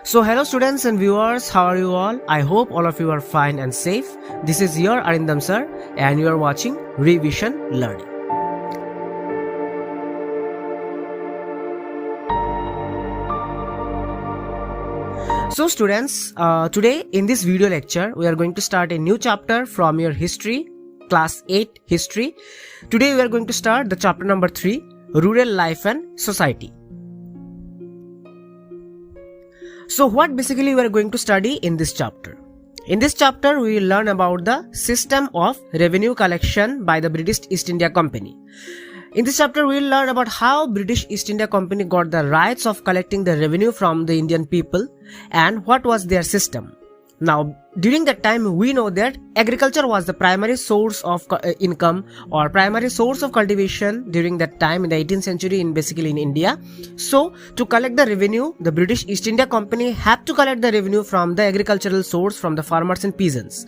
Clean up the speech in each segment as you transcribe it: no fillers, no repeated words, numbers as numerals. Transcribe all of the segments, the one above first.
So hello students and viewers, how are you all? I hope all of you are fine and safe. This is your Arindam sir and you are watching Revision Learning. So students, today in this video lecture we are going to start a new chapter from your history, class 8 history. Today we are going to start the chapter number 3, Rural Life and Society. So what basically we are going to study in this chapter? In this chapter we will learn about the system of revenue collection by the British East India Company. In this chapter we will learn about how British East India Company got the rights of collecting the revenue from the Indian people and what was their system. Now during that time we know that agriculture was the primary source of income or primary source of cultivation during that time in the 18th century basically in India. So to collect the revenue, the British East India Company had to collect the revenue from the agricultural source from the farmers and peasants.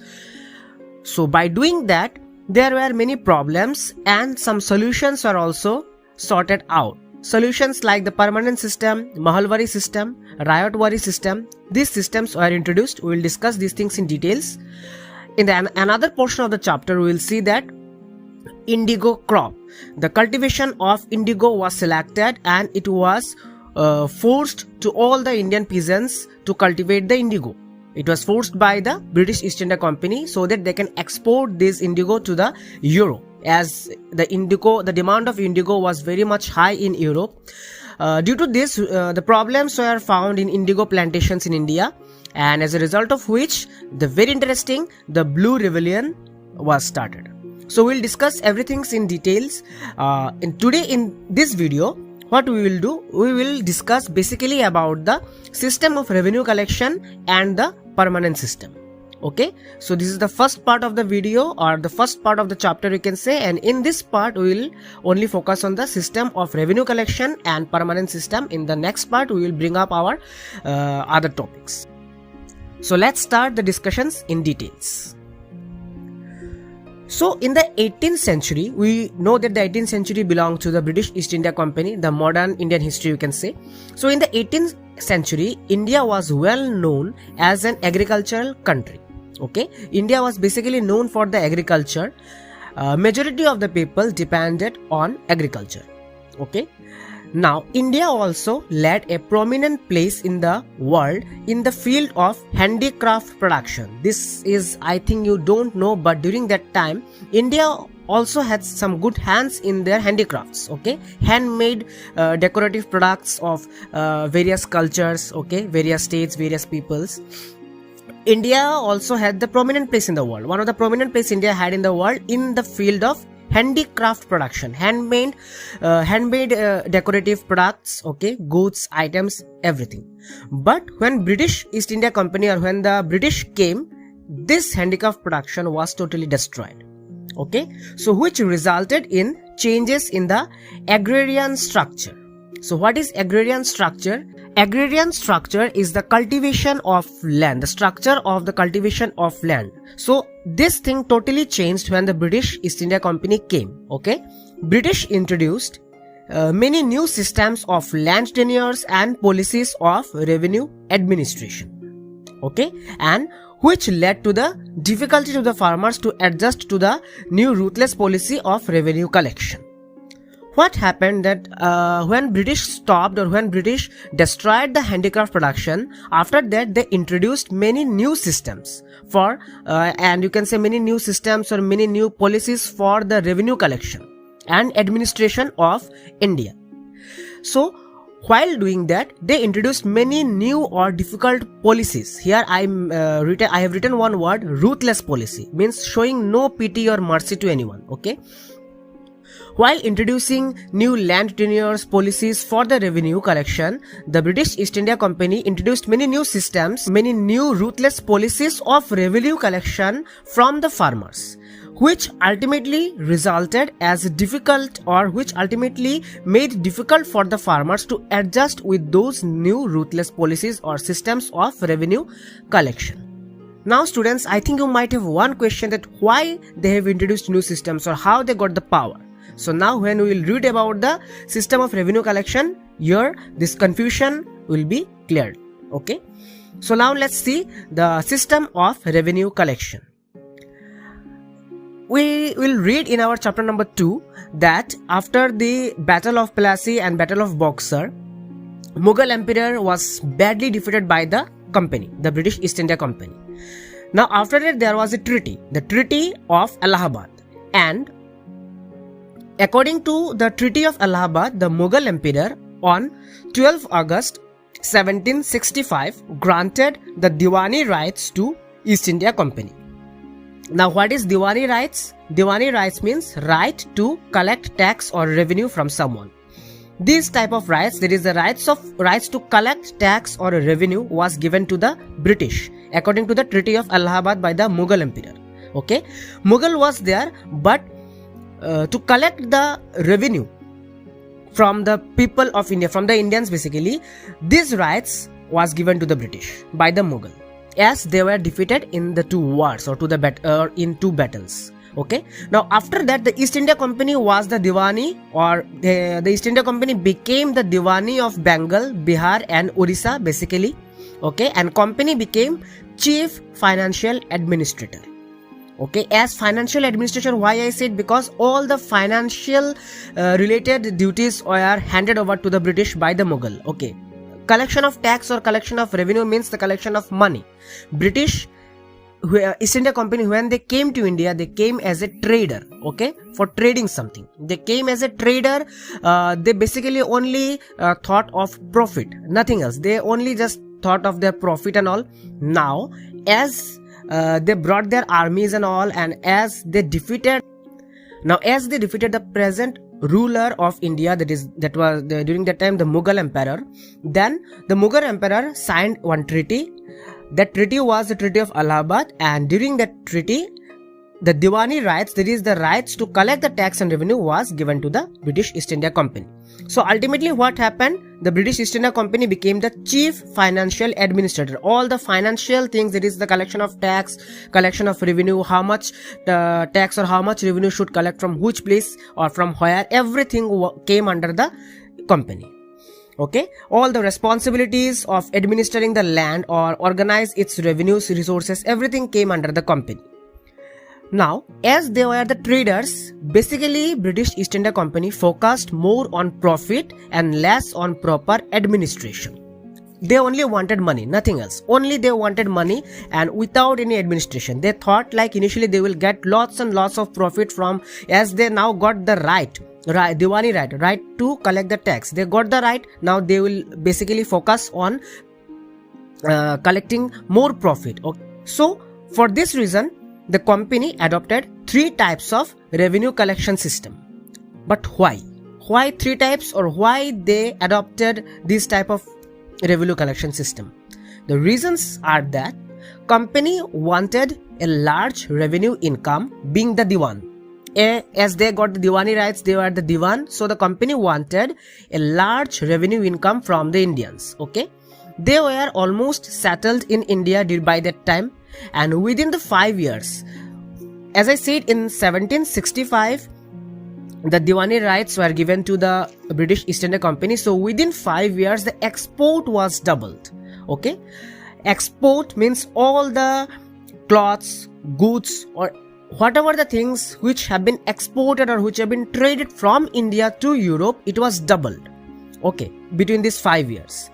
So by doing that there were many problems and some solutions are also sorted out. Solutions like the permanent system, Mahalwari system, Rayatwari system, these systems were introduced. We will discuss these things in details. In another portion of the chapter, we will see that indigo crop. The cultivation of indigo was selected and it was forced to all the Indian peasants to cultivate the indigo. It was forced by the British East India Company so that they can export this indigo to the Europe. As the demand of indigo was very much high in Europe. Due to this, the problems were found in indigo plantations in India, and as a result of which, the Blue Rebellion was started. So we'll discuss everything in details. Today in this video, what we will do, we will discuss basically about the system of revenue collection and the permanent system. Okay, so this is the first part of the video or the first part of the chapter you can say, and in this part we will only focus on the system of revenue collection and permanent system. In the next part we will bring up our other topics. So let's start the discussions in details. So in the 18th century, we know that the 18th century belonged to the British East India Company, the modern Indian history you can say. So in the 18th century, India was well known as an agricultural country. Okay, India was basically known for the agriculture. Majority of the people depended on agriculture. Okay, now India also led a prominent place in the world in the field of handicraft production. This is, I think you don't know, but during that time India also had some good hands in their handicrafts. Okay, handmade decorative products of various cultures, okay, various states, various peoples. India also had the prominent place in the world. One of the prominent place India had in the world in the field of handicraft production, handmade decorative products, okay, goods, items, everything. But when British East India Company or when the British came, this handicraft production was totally destroyed. Okay, so which resulted in changes in the agrarian structure. So what is agrarian structure? Agrarian structure is the cultivation of land, the structure of the cultivation of land. So this thing totally changed when the British East India Company came. Okay, British introduced many new systems of land tenures and policies of revenue administration. Okay, and which led to the difficulty to the farmers to adjust to the new ruthless policy of revenue collection. What happened that when British stopped or when British destroyed the handicraft production, after that they introduced many new systems for and you can say many new systems or many new policies for the revenue collection and administration of India. So while doing that, they introduced many new or difficult policies. Here I have written one word, ruthless policy, means showing no pity or mercy to anyone. Okay. While introducing new land tenures policies for the revenue collection, the British East India Company introduced many new systems, many new ruthless policies of revenue collection from the farmers, which ultimately resulted as difficult or which ultimately made difficult for the farmers to adjust with those new ruthless policies or systems of revenue collection. Now students, I think you might have one question that why they have introduced new systems or how they got the power. So now when we will read about the system of revenue collection, here this confusion will be cleared. Okay, so now let's see the system of revenue collection. We will read in our chapter number 2 that after the Battle of Plassey and Battle of Buxar, Mughal Emperor was badly defeated by the company, the British East India Company. Now after that there was a treaty, the Treaty of Allahabad, and according to the Treaty of Allahabad, the Mughal Emperor on 12 August 1765 granted the Diwani rights to East India Company. Now what is Diwani rights? Diwani rights means right to collect tax or revenue from someone. These type of rights, that is the rights to collect tax or revenue, was given to the British according to the Treaty of Allahabad by the Mughal Emperor. Okay, Mughal was there, but to collect the revenue from the people of India, from the Indians basically, these rights was given to the British by the Mughal, as they were defeated in the two wars or in two battles. Okay, now after that the East India Company was the Diwani, or the East India Company became the Diwani of Bengal, Bihar and Orissa basically. Okay, and company became chief financial administrator. Okay, as financial administrator, why I said, because all the financial related duties were handed over to the British by the Mughal. Okay, collection of tax or collection of revenue means the collection of money. British East India Company, when they came to India, they came as a trader. Okay, for trading something, they came as a trader. They basically only thought of profit, nothing else. They only just thought of their profit and all. Now as they brought their armies and all, and as they defeated the present ruler of India, that was during that time the Mughal Emperor, then the Mughal Emperor signed one treaty. That treaty was the Treaty of Allahabad, and during that treaty the Diwani rights, that is the rights to collect the tax and revenue, was given to the British East India Company. So ultimately what happened, the British East India Company became the chief financial administrator. All the financial things, that is the collection of tax, collection of revenue, how much tax or how much revenue should collect from which place or from where, everything came under the company. Okay, all the responsibilities of administering the land or organize its revenues, resources, everything came under the company. Now, as they were the traders, basically British East India Company focused more on profit and less on proper administration. They only wanted money, nothing else. Only they wanted money, and without any administration. They thought like initially they will get lots and lots of profit from, as they now got the Diwani right to collect the tax. They got the right. Now they will basically focus on collecting more profit. Okay. So for this reason, the company adopted 3 types of revenue collection system. But why? Why 3 types, or why they adopted this type of revenue collection system? The reasons are that company wanted a large revenue income, being the Diwan. As they got the Diwani rights, they were the Diwan, so the company wanted a large revenue income from the Indians. Okay, they were almost settled in India by that time, and within the 5 years, as I said, in 1765 the Diwani rights were given to the British East India Company. So within 5 years the export was doubled. Okay, export means all the cloths, goods, or whatever the things which have been exported or which have been traded from India to Europe, it was doubled. Okay, between these 5 years.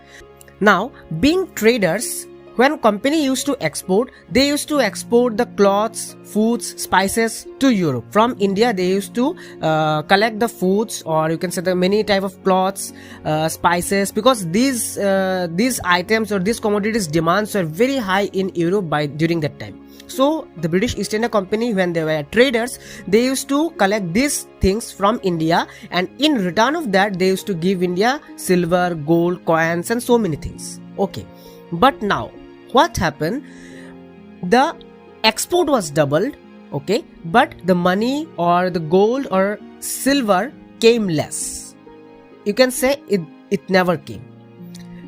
Now, being traders, when company used to export, they used to export the cloths, foods, spices to Europe. From India, they used to collect the foods, or you can say the many type of cloths, spices, because these items or these commodities demands were very high in Europe during that time. So the British East India Company, when they were traders, they used to collect these things from India, and in return of that they used to give India silver, gold, coins and so many things. Okay, but now what happened? The export was doubled, okay, but the money or the gold or silver came less. You can say it never came.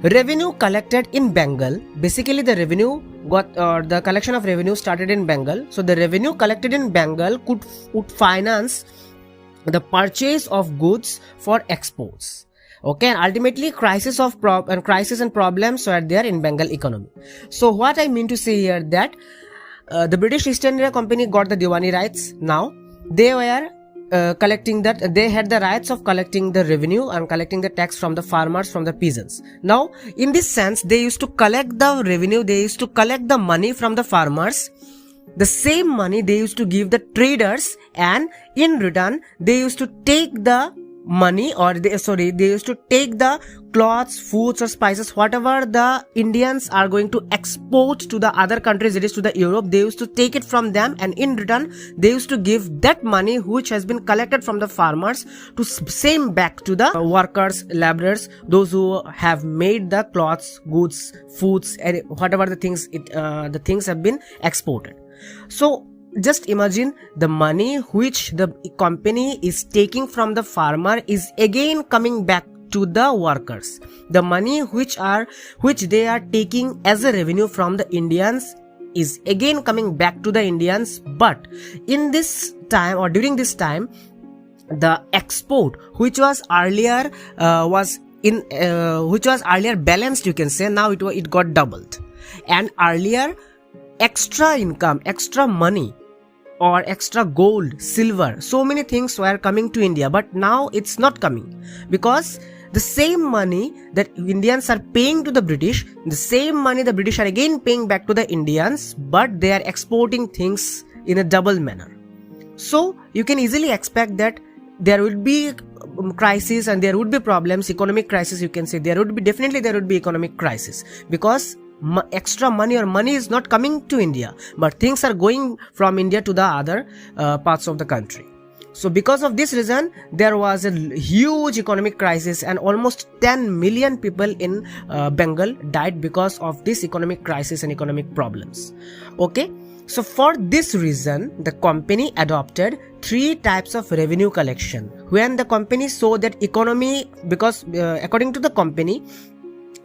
Revenue collected in Bengal, basically the revenue the collection of revenue started in Bengal. So the revenue collected in Bengal would finance the purchase of goods for exports. Okay, and ultimately crisis and problems were there in Bengal economy. So what I mean to say here that the British East India Company got the Diwani rights. Now they were collecting that, they had the rights of collecting the revenue and collecting the tax from the farmers, from the peasants. Now in this sense, they used to collect the revenue, they used to collect the money from the farmers. The same money they used to give the traders, and in return they used to take the money, or they used to take the cloths, foods or spices, whatever the Indians are going to export to the other countries, it is to the Europe, they used to take it from them, and in return they used to give that money which has been collected from the farmers to same back to the workers, laborers, those who have made the cloths, goods, foods, and whatever the things the things have been exported. So just imagine, the money which the company is taking from the farmer is again coming back to the workers. The money which they are taking as a revenue from the Indians is again coming back to the Indians. But in this time, or during this time, the export which was earlier balanced, you can say, now it got doubled. And earlier extra income, extra money or extra gold, silver, so many things were coming to India, but now it's not coming, because the same money that Indians are paying to the British, the same money the British are again paying back to the Indians, but they are exporting things in a double manner. So you can easily expect that there would be crisis and there would be problems, economic crisis, you can say. There would be economic crisis, because extra money or money is not coming to India, but things are going from India to the other parts of the country. So because of this reason, there was a huge economic crisis, and almost 10 million people in Bengal died because of this economic crisis and economic problems. Okay, so for this reason, the company adopted 3 types of revenue collection. When the company saw that economy, because according to the company,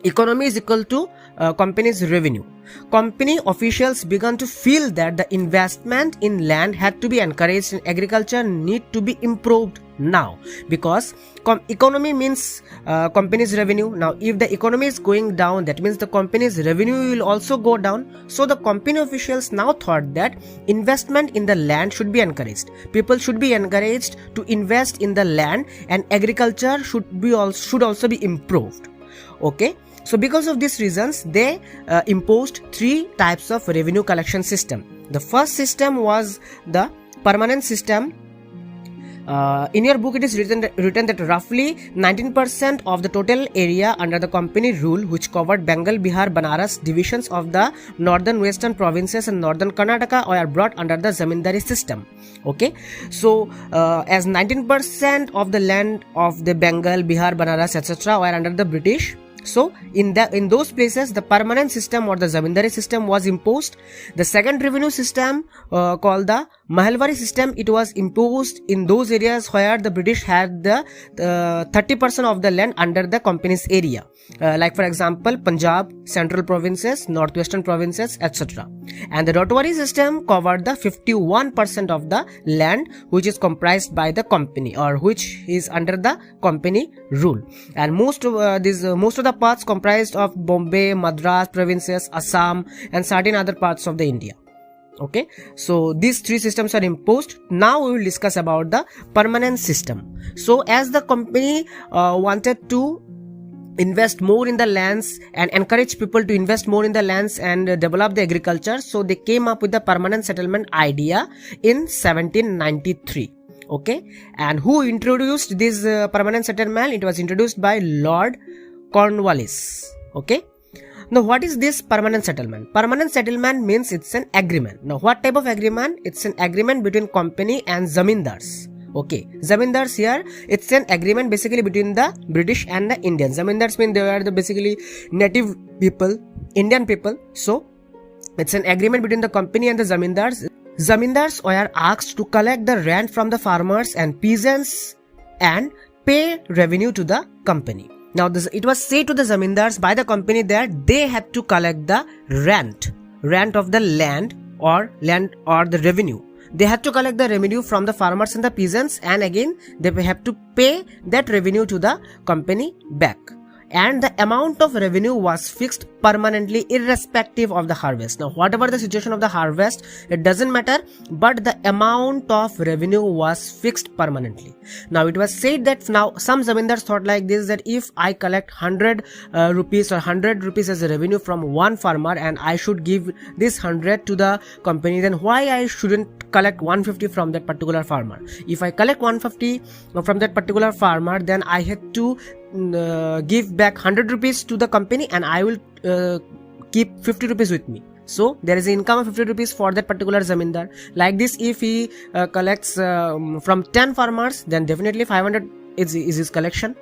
economy is equal to company's revenue, company officials began to feel that the investment in land had to be encouraged and agriculture need to be improved now, because economy means company's revenue. Now if the economy is going down, that means the company's revenue will also go down. So the company officials now thought that investment in the land should be encouraged, people should be encouraged to invest in the land, and agriculture should also be improved. Okay, so because of these reasons, they imposed 3 types of revenue collection system. The first system was the permanent system. In your book it is written that roughly 19% of the total area under the company rule, which covered Bengal, Bihar, Banaras, divisions of the northern western provinces and northern Karnataka, were brought under the zamindari system. Okay, so as 19% of the land of the Bengal, Bihar, Banaras, etc. were under the British, so in those places the permanent system or the zamindari system was imposed. The second revenue system called the Mahalwari system, it was imposed in those areas where the British had the 30% of the land under the company's area, like for example Punjab, central provinces, northwestern provinces, etc. And the Rotwari system covered the 51% of the land which is comprised by the company, or which is under the company rule. And most of the parts comprised of Bombay, Madras provinces, Assam, and certain other parts of the India. Okay, so these 3 systems are imposed. Now we will discuss about the permanent system. So as the company wanted to invest more in the lands and encourage people to invest more in the lands and develop the agriculture, so they came up with the permanent settlement idea in 1793. Okay, and who introduced this permanent settlement? It was introduced by Lord Cornwallis. Okay, now what is this permanent settlement? Permanent settlement means it's an agreement. Now what type of agreement? It's an agreement between company and zamindars. Okay, zamindars here, it's an agreement basically between the British and the Indians. Zamindars mean they are the basically native people, Indian people. So it's an agreement between the company and the zamindars. Zamindars were asked to collect the rent from the farmers and peasants and pay revenue to the company. Now it was said to the zamindars by the company that they had to collect the rent of the land or the revenue. they had to collect the revenue from the farmers and the peasants, and again they have to pay that revenue to the company back. And the amount of revenue was fixed permanently irrespective of the harvest. Now whatever the situation of the harvest, it doesn't matter, but the amount of revenue was fixed permanently. Now it was said that now some zamindars thought like this, that if I collect 100 rupees or 100 rupees as a revenue from one farmer and I should give this 100 to the company, then why I shouldn't collect 150 from that particular farmer? If I collect 150 from that particular farmer, then I had to give back 100 rupees to the company and I will keep 50 rupees with me. So there is an income of 50 rupees for that particular zamindar. Like this, if he collects from 10 farmers, then definitely 500 is his collection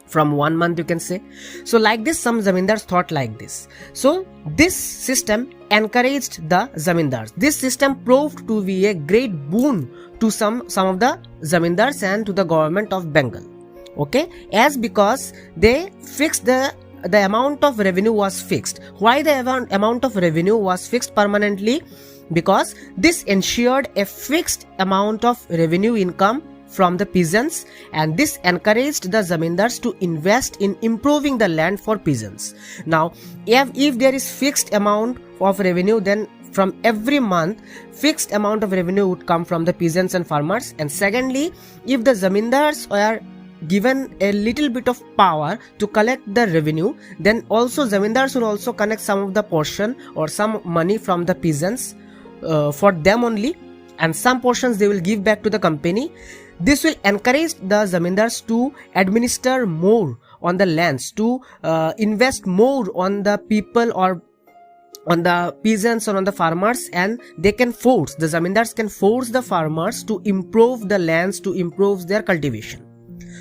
from 1 month, you can say. So like this, some zamindars thought like this. So this system encouraged the zamindars. This system proved to be a great boon to some of the zamindars and to the government of Bengal. Okay, as because they fixed the amount of revenue was fixed. Why the amount of revenue was fixed permanently? Because this ensured a fixed amount of revenue income from the peasants, and this encouraged the zamindars to invest in improving the land for peasants. Now if there is fixed amount of revenue, then from every month fixed amount of revenue would come from the peasants and farmers. And secondly, if the zamindars were given a little bit of power to collect the revenue, then also zamindars will also collect some of the portion or some money from the peasants for them only, and some portions they will give back to the company. This will encourage the zamindars to administer more on the lands, to invest more on the people or on the peasants or on the farmers, and they can force, the zamindars can force the farmers to improve the lands, to improve their cultivation.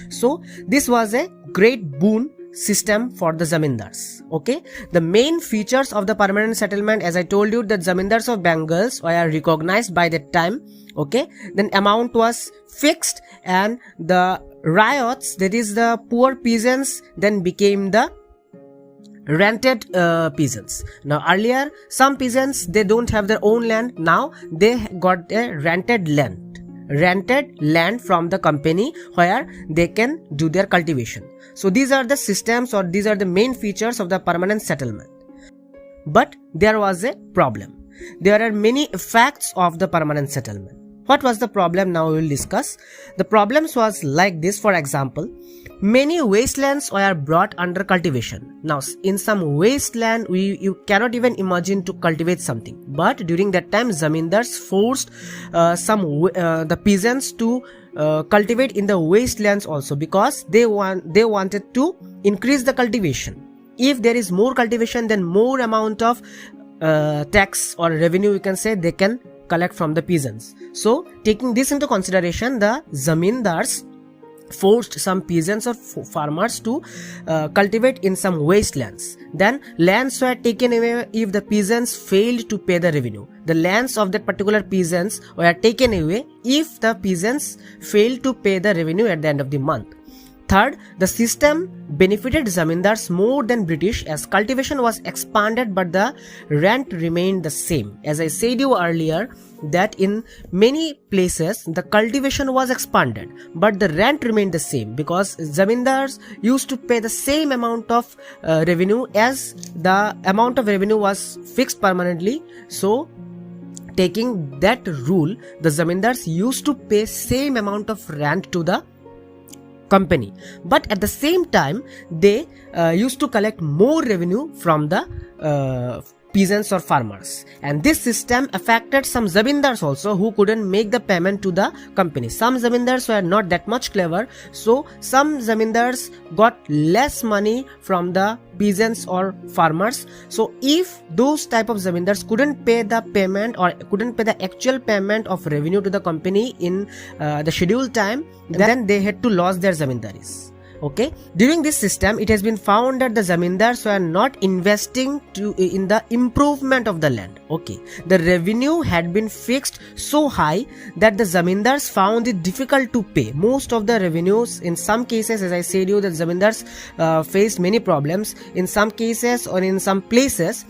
So this was a great boon system for the zamindars. Okay, the main features of the permanent settlement, as I told you, that zamindars of Bengals were recognized by that time. Okay, then amount was fixed, and the ryots, that is the poor peasants, then became the rented peasants. Now earlier some peasants, they don't have their own land, now they got a rented land from the company where they can do their cultivation. So these are the systems, or these are the main features of the permanent settlement. But there was a problem. There are many effects of the permanent settlement. What was the problem? Now we will discuss. The problems was like this. For example, many wastelands were brought under cultivation. Now in some wasteland, you cannot even imagine to cultivate something, but during that time zamindars forced the peasants to cultivate in the wastelands also, because they wanted to increase the cultivation. If there is more cultivation, then more amount of tax or revenue, you can say, they can collect from the peasants. So taking this into consideration, the zamindars forced some peasants or farmers to cultivate in some wastelands. Then lands were taken away if the peasants failed to pay the revenue. The lands of that particular peasants were taken away if the peasants failed to pay the revenue at the end of the month. Third, the system benefited zamindars more than British, as cultivation was expanded but the rent remained the same. As I said you earlier, that in many places the cultivation was expanded but the rent remained the same, because zamindars used to pay the same amount of revenue, as the amount of revenue was fixed permanently. So taking that rule, the zamindars used to pay same amount of rent to the company, but at the same time they used to collect more revenue from the peasants or farmers. And this system affected some zamindars also, who couldn't make the payment to the company. Some zamindars were not that much clever, so some zamindars got less money from the peasants or farmers. So if those type of zamindars couldn't pay the payment or couldn't pay the actual payment of revenue to the company in the scheduled time, then they had to lose their zamindaris. Okay, during this system it has been found that the zamindars were not investing in the improvement of the land. Okay, the revenue had been fixed so high that the zamindars found it difficult to pay most of the revenues. In some cases, as I said you, the zamindars faced many problems. In some cases or in some places,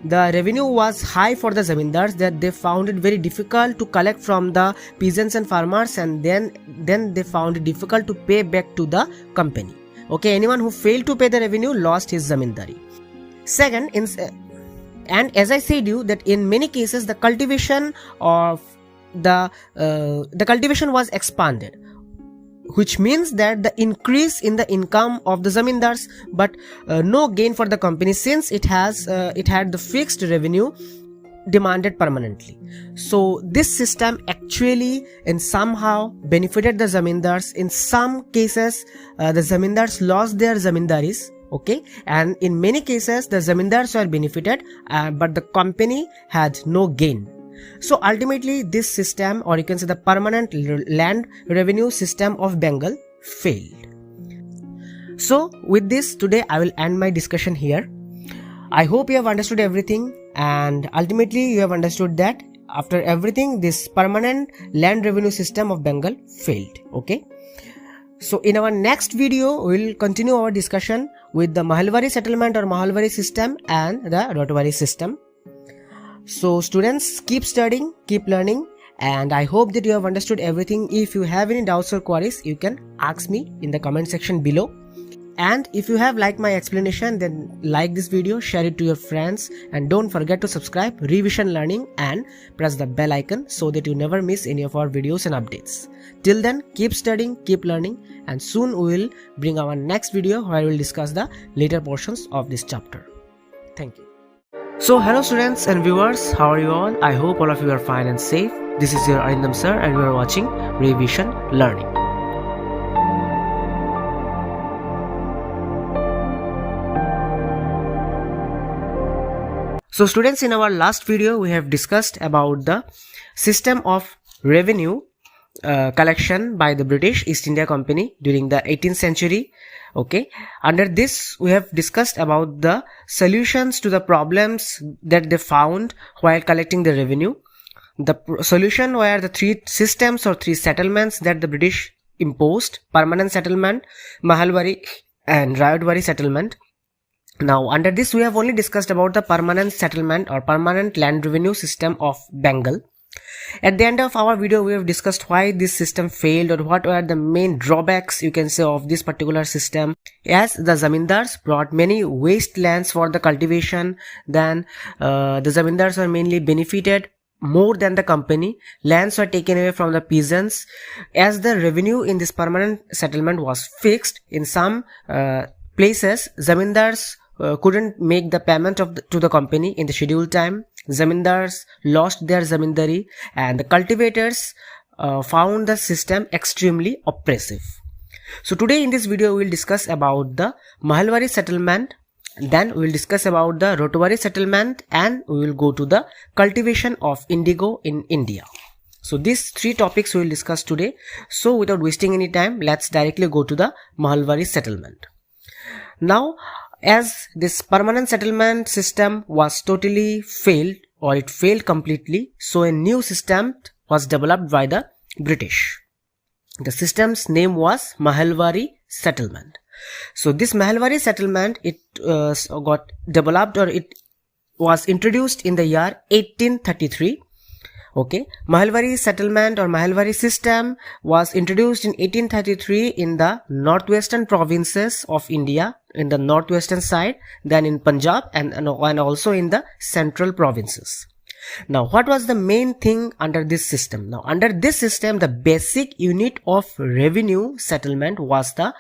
the revenue was high for the zamindars, that they found it very difficult to collect from the peasants and farmers, and then they found it difficult to pay back to the company. Okay, anyone who failed to pay the revenue lost his zamindari. Second, and as I said you that in many cases the cultivation of the cultivation was expanded, which means that the increase in the income of the zamindars, but no gain for the company, since it had the fixed revenue demanded permanently. So this system actually in somehow benefited the zamindars. In some cases the zamindars lost their zamindaris, okay, and in many cases the zamindars were benefited, but the company had no gain. So ultimately this system, or you can say the permanent land revenue system of Bengal, failed. So with this, today I will end my discussion here. I hope you have understood everything, and ultimately you have understood that after everything this permanent land revenue system of Bengal failed. Okay, so in our next video we will continue our discussion with the Mahalwari settlement or Mahalwari system and the Rotwari system. So students, keep studying, keep learning, and I hope that you have understood everything. If you have any doubts or queries, you can ask me in the comment section below. And if you have liked my explanation, then like this video, share it to your friends, and don't forget to subscribe Revision Learning and press the bell icon so that you never miss any of our videos and updates. Till then, keep studying, keep learning, and soon we will bring our next video where we will discuss the later portions of this chapter. Thank you. So hello students and viewers, how are you all? I hope all of you are fine and safe. This is your Arindam sir and you are watching Revision Learning. So students, in our last video we have discussed about the system of revenue collection by the British East India Company during the 18th century. Okay, under this we have discussed about the solutions to the problems that they found while collecting the revenue. The solution were the three systems or three settlements that the British imposed: permanent settlement, Mahalwari and Rayodwari settlement. Now under this we have only discussed about the permanent settlement or permanent land revenue system of Bengal. At the end of our video we have discussed why this system failed, or what were the main drawbacks, you can say, of this particular system, as the zamindars brought many wastelands for the cultivation. Then the zamindars were mainly benefited more than the company. Lands were taken away from the peasants. As the revenue in this permanent settlement was fixed, in some places zamindars couldn't make the payment to the company in the scheduled time. Zamindars lost their zamindari, and the cultivators found the system extremely oppressive. So today in this video we will discuss about the Mahalwari settlement, then we will discuss about the Rotwari settlement, and we will go to the cultivation of indigo in India. So these three topics we will discuss today. So without wasting any time, let's directly go to the Mahalwari settlement. Now, as this permanent settlement system was totally failed, or it failed completely, so a new system was developed by the British. The system's name was Mahalwari settlement. So this Mahalwari settlement, it got developed, or it was introduced in the year 1833. Okay, Mahalwari settlement or Mahalwari system was introduced in 1833 in the northwestern provinces of India, in the northwestern side, then in Punjab and also in the central provinces. Now, what was the main thing under this system? Now, under this system, the basic unit of revenue settlement was the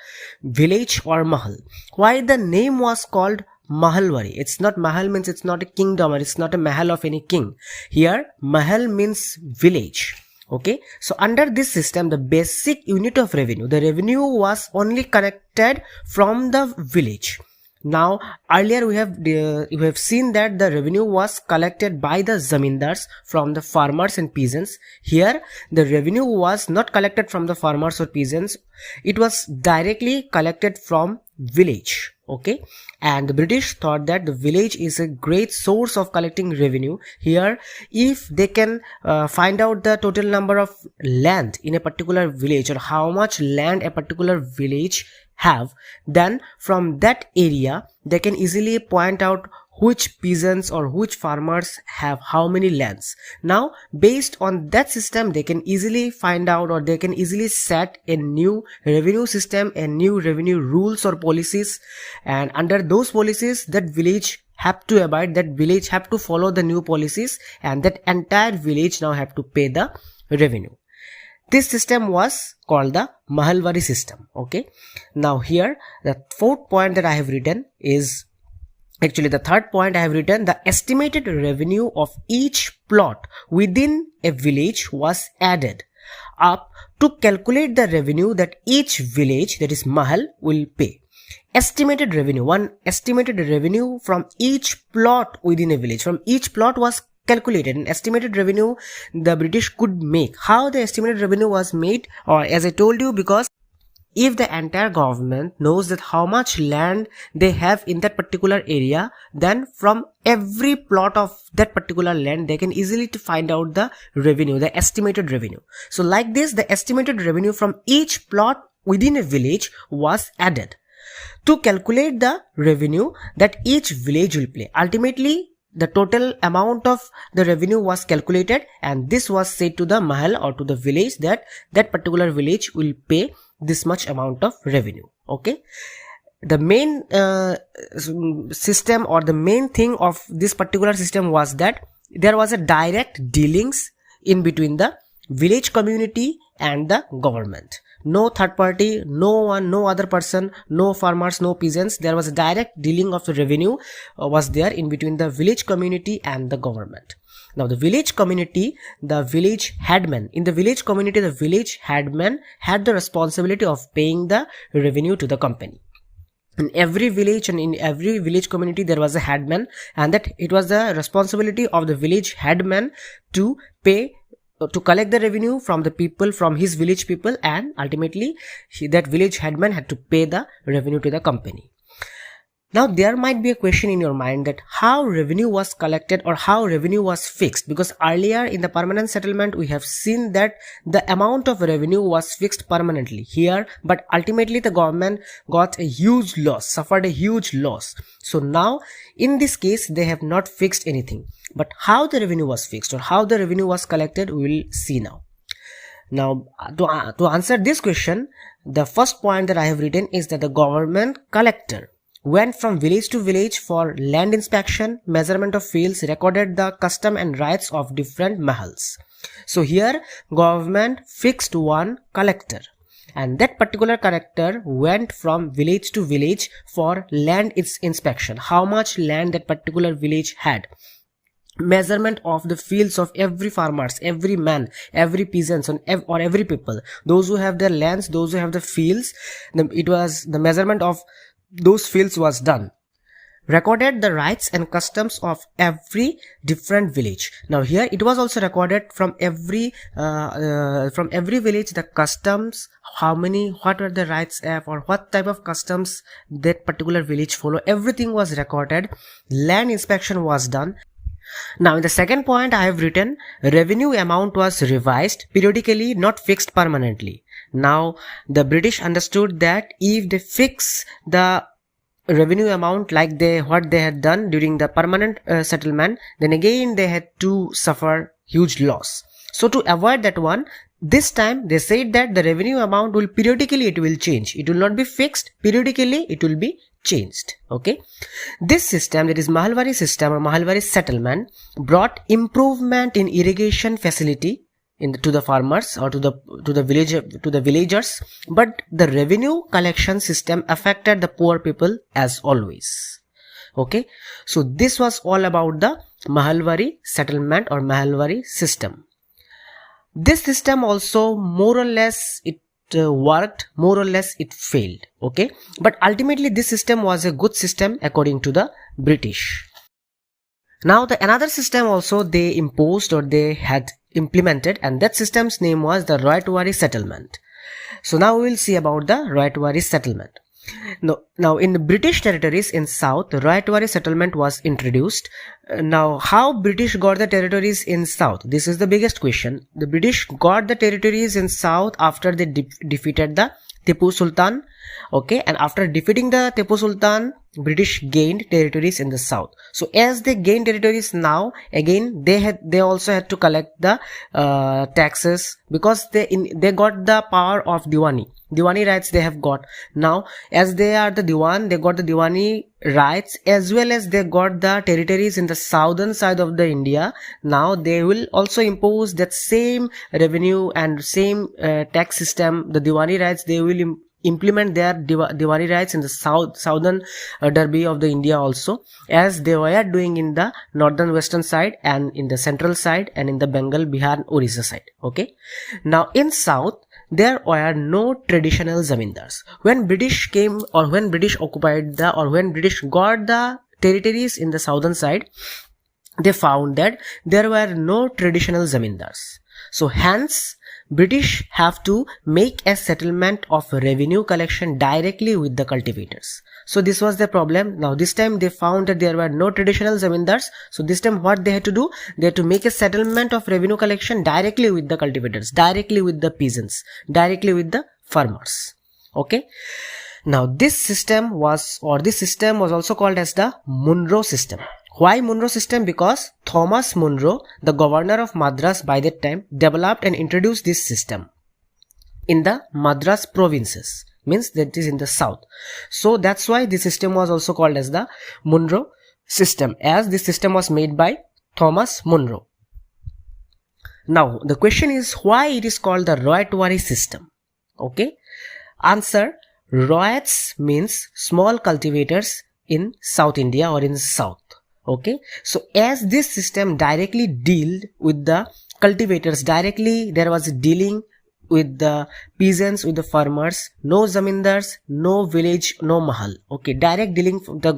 village or mahal. Why the name was called Mahalwari? It's not Mahal means it's not a kingdom, or it's not a mahal of any king. Here Mahal means village. Okay, so under this system the basic unit of revenue, the revenue was only connected from the village. Now earlier we have seen that the revenue was collected by the zamindars from the farmers and peasants. Here the revenue was not collected from the farmers or peasants, it was directly collected from village. Okay, and the British thought that the village is a great source of collecting revenue. Here, if they can find out the total number of land in a particular village, or how much land a particular village have, then from that area they can easily point out which peasants or which farmers have how many lands. Now based on that system, they can easily find out, or they can easily set a new revenue system, a new revenue rules or policies, and under those policies that village have to abide, that village have to follow the new policies, and that entire village now have to pay the revenue. This system was called the Mahalwari system. Okay, now here the fourth point that I have written is, actually the third point I have written, the estimated revenue of each plot within a village was added up to calculate the revenue that each village, that is Mahal, will pay. Estimated revenue, one estimated revenue from each plot within a village, from each plot was calculated. An estimated revenue the British could make. How the estimated revenue was made, or as I told you, because if the entire government knows that how much land they have in that particular area, then from every plot of that particular land they can easily find out the revenue, the estimated revenue. So like this, the estimated revenue from each plot within a village was added to calculate the revenue that each village will pay. Ultimately, the total amount of the revenue was calculated, and this was said to the Mahal or to the village that that particular village will pay this much amount of revenue. Okay, the main system, or the main thing of this particular system was that there was a direct dealings in between the village community and the government. No third party, no one, no other person, no farmers, no peasants. There was a direct dealing of the revenue was there in between the village community and the government. Now the village community, the village headman, in the village community, the village headman had the responsibility of paying the revenue to the company. In every village and in every village community there was a headman, and that it was the responsibility of the village headman to pay, to collect the revenue from the people, from his village people, and ultimately that village headman had to pay the revenue to the company. Now there might be a question in your mind that how revenue was collected or how revenue was fixed, because earlier in the permanent settlement we have seen that the amount of revenue was fixed permanently here, but ultimately the government got a huge loss, suffered a huge loss. So now in this case they have not fixed anything, but how the revenue was fixed or how the revenue was collected we will see now. Now to answer this question, the first point that I have written is that the government collector went from village to village for land inspection, measurement of fields, recorded the custom and rights of different mahals. So here government fixed one collector, and that particular collector went from village to village for land inspection, how much land that particular village had, measurement of the fields of every farmers, every man, every peasants, or every people, those who have their lands, those who have the fields, it was the measurement of those fields was done. Recorded the rights and customs of every different village. Now here it was also recorded from every village the customs, how many, what are the rights of, or what type of customs that particular village follow. Everything was recorded. Land inspection was done. Now in the second point I have written, revenue amount was revised periodically, not fixed permanently. Now the British understood that if they fix the revenue amount like what they had done during the permanent settlement, then again they had to suffer huge loss. So to avoid that one, this time they said that the revenue amount will periodically, it will change. It will not be fixed, periodically it will be changed. Okay, this system, that is Mahalwari system or Mahalwari settlement, brought improvement in irrigation facility to the farmers or to the villagers, but the revenue collection system affected the poor people as always. Okay, so this was all about the Mahalwari settlement or Mahalwari system. This system also more or less it worked, more or less it failed. Okay, but ultimately this system was a good system according to the British. Now another system also they imposed or they had implemented, and that system's name was the Royatwari settlement. So now we will see about the Royatwari settlement. Now in the British territories in south, the Royatwari settlement was introduced. Now how British got the territories in south? This is the biggest question. The British got the territories in south after they defeated the Tipu Sultan. Okay, and after defeating the Tipu Sultan, British gained territories in the south. So as they gained territories, now again they also had to collect the taxes, because they got the power of Diwani rights they have got. Now as they are the Diwan, they got the Diwani rights, as well as they got the territories in the southern side of the India. Now they will also impose that same revenue and same tax system, the Diwani rights. They will implement their Diwani rights in the southern Derby of the India also, as they were doing in the northern western side and in the central side and in the Bengal, Bihar, Orissa side. Okay, now in south there were no traditional zamindars. When British came, or when British occupied or when British got the territories in the southern side, they found that there were no traditional zamindars. So hence British have to make a settlement of revenue collection directly with the cultivators. So this was the problem. Now this time they found that there were no traditional zamindars. So this time what they had to do? They had to make a settlement of revenue collection directly with the cultivators, directly with the peasants, directly with the farmers. Okay. Now this system was also called as the Munro system. Why Munro system? Because Thomas Munro, the governor of Madras by that time, developed and introduced this system in the Madras provinces, means that is in the south. So that's why this system was also called as the Munro system, as this system was made by Thomas Munro. Now the question is, why it is called the Royatwari system? Okay, answer: Royats means small cultivators in South India or in south. Okay, so as this system directly dealt with the cultivators, directly there was a dealing with the peasants, with the farmers, no zamindars, no village, no mahal. Okay, direct dealing from the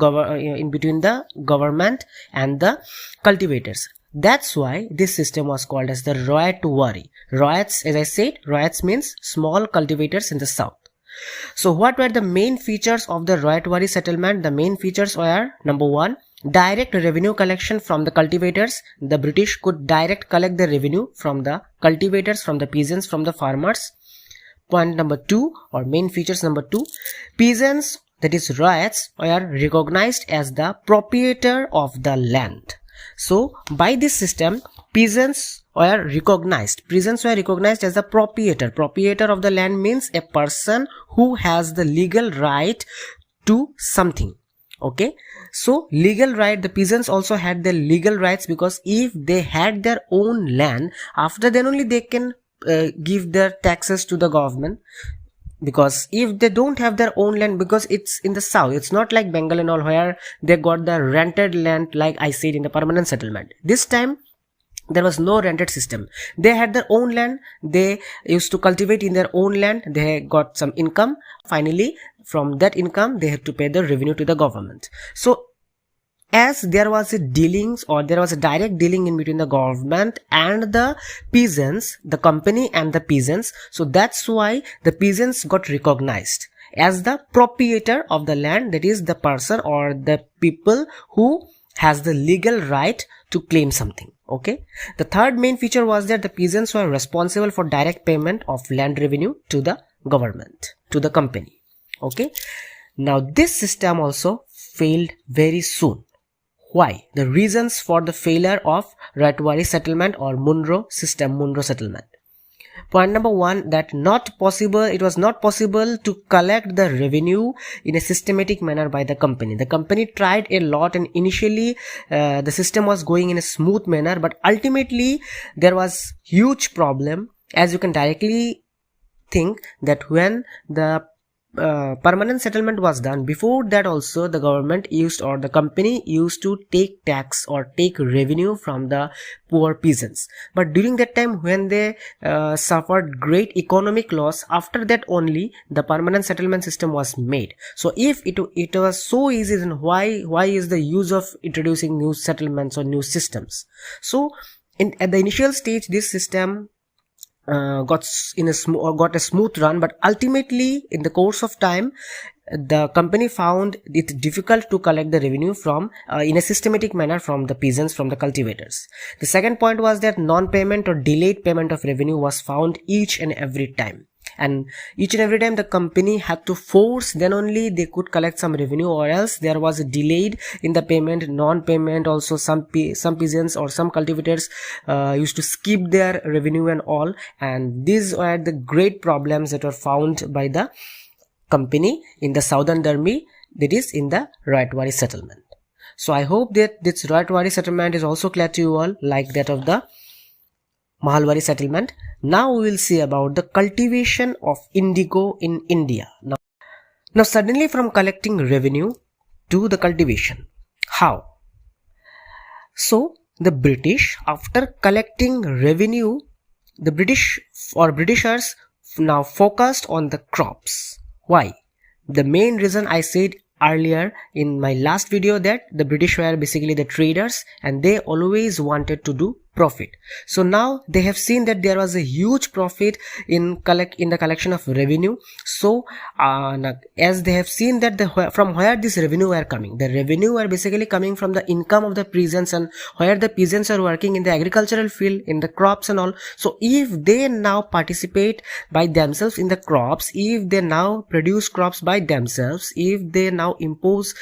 in between the government and the cultivators. That's why this system was called as the Royatwari. Royats, as I said, Royats means small cultivators in the south. So what were the main features of the Royatwari settlement? The main features were: number one, direct revenue collection from the cultivators. The British could direct collect the revenue from the cultivators, from the peasants, from the farmers. Point number two, or main features number two, peasants, that is Royats, were recognized as the proprietor of the land. So by this system, peasants were recognized as the proprietor of the land. Means a person who has the legal right to something. Okay, so legal right, the peasants also had their legal rights, because if they had their own land, after then only they can give their taxes to the government. Because if they don't have their own land, because it's in the south, it's not like Bengal and all where they got the rented land, like I said in the permanent settlement. This time there was no rented system. They had their own land. They used to cultivate in their own land. They got some income. Finally, from that income, they had to pay the revenue to the government. So as there was a dealings, or there was a direct dealing in between the government and the peasants, the company and the peasants, so that's why the peasants got recognized as the proprietor of the land, that is the person or the people who has the legal right to claim something. Okay, the third main feature was that the peasants were responsible for direct payment of land revenue to the government, to the company. Okay, now this system also failed very soon. Why? The reasons for the failure of Royatwari settlement or Munro system, Munro settlement. Point number one, that it was not possible to collect the revenue in a systematic manner by the company. The company tried a lot, and initially the system was going in a smooth manner, but ultimately there was huge problem, as you can directly think that when the permanent settlement was done, before that also the government used, or the company used to take tax or take revenue from the poor peasants. But during that time when they suffered great economic loss, after that only the permanent settlement system was made. So if it was so easy, then why is the use of introducing new settlements or new systems? So at the initial stage, this system got a smooth run, but ultimately in the course of time the company found it difficult to collect the revenue from in a systematic manner from the peasants, from the cultivators. The second point was that non-payment or delayed payment of revenue was found each and every time. and each and every time the company had to force, then only they could collect some revenue, or else there was a delayed in the payment, non-payment. Also some peasants or some cultivators used to skip their revenue and all, and these were the great problems that were found by the company in the southern Dermi, that is in the Royatwari settlement. So I hope that this Royatwari settlement is also clear to you all, like that of the Mahalwari settlement. Now we will see about the cultivation of indigo in India. Now suddenly from collecting revenue to the cultivation, how? So the British, after collecting revenue, the Britishers now focused on the crops. Why? The main reason I said earlier in my last video, that the British were basically the traders and they always wanted to do profit. So now they have seen that there was a huge profit in the collection of revenue. So as they have seen that from where this revenue were coming, the revenue were basically coming from the income of the peasants, and where the peasants are working in the agricultural field, in the crops and all. So if they now participate by themselves in the crops, if they now produce crops by themselves, if they now impose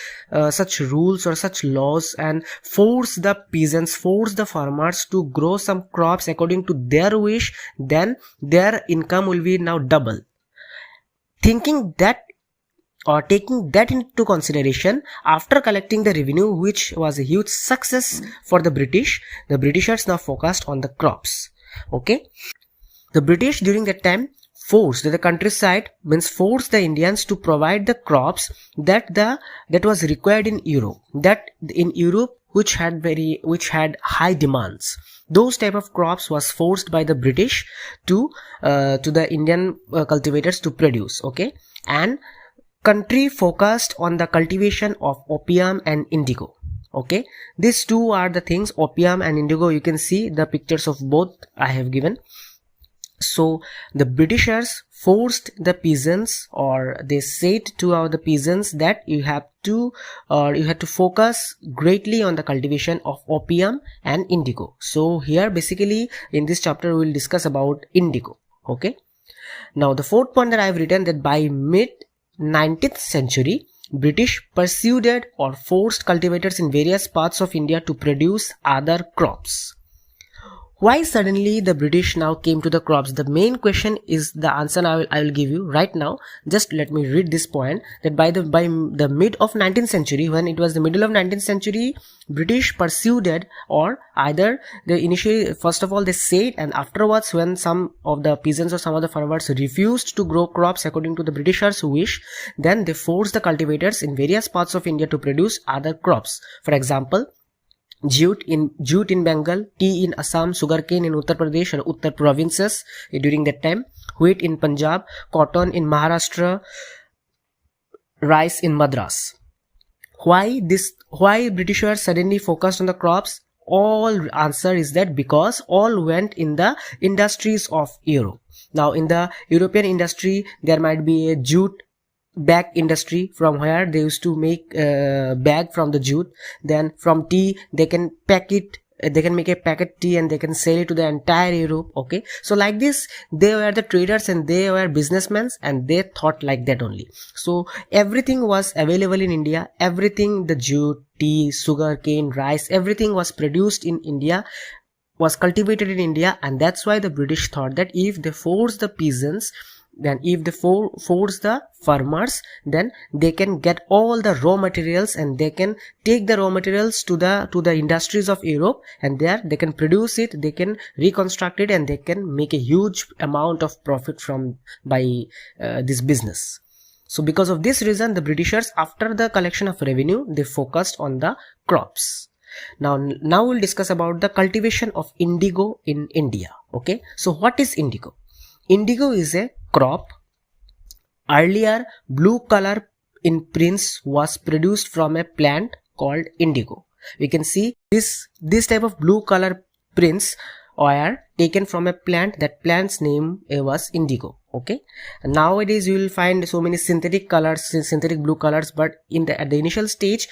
such rules or such laws and force the peasants, force the farmers to grow some crops according to their wish, then their income will be now double. Thinking that or taking that into consideration, after collecting the revenue, which was a huge success for the Britishers now focused on the crops. Okay, the British during that time forced the countryside, means forced the Indians to provide the crops that was required in Europe, which had high demands. Those type of crops was forced by the British to the Indian cultivators to produce. Okay, and country focused on the cultivation of opium and indigo. Okay, these two are the things, opium and indigo. You can see the pictures of both I have given. So the Britishers forced the peasants, or they said to the peasants that you have to focus greatly on the cultivation of opium and indigo. So here basically in this chapter we will discuss about indigo. Okay, now the fourth point that I have written, that by mid 19th century, British persuaded or forced cultivators in various parts of India to produce other crops. Why suddenly the British now came to the crops? The main question is the answer I will give you right now. Just let me read this point, that by the mid of 19th century, when it was the middle of 19th century, British persuaded, or either they initially, first of all they said, and afterwards when some of the peasants or some of the farmers refused to grow crops according to the Britishers' wish, then they forced the cultivators in various parts of India to produce other crops. For example, jute in Bengal, tea in Assam, sugarcane in Uttar Pradesh and Uttar provinces during that time, wheat in Punjab, cotton in Maharashtra, rice in Madras. Why Britishers suddenly focused on the crops? All answer is that because all went in the industries of Europe. Now in the European industry, there might be a jute bag industry, from where they used to make bag from the jute. Then from tea, they can pack it, they can make a packet tea and they can sell it to the entire Europe. Okay, so like this, they were the traders and they were businessmen, and they thought like that only. So everything was available in India, everything, the jute, tea, sugar cane, rice, everything was produced in India, was cultivated in India. And that's why the British thought that if they force the peasants, then if they force the farmers, then they can get all the raw materials and they can take the raw materials to the industries of Europe, and there they can produce it, they can reconstruct it, and they can make a huge amount of profit by this business. So because of this reason, the Britishers, after the collection of revenue, they focused on the crops. Now we'll discuss about the cultivation of indigo in India. Okay, so what is indigo? Indigo is a crop. Earlier, blue color in prints was produced from a plant called indigo. We can see this type of blue color prints were taken from a plant. That plant's name was indigo. Okay, and nowadays you will find so many synthetic colors, synthetic blue colors, but at the initial stage,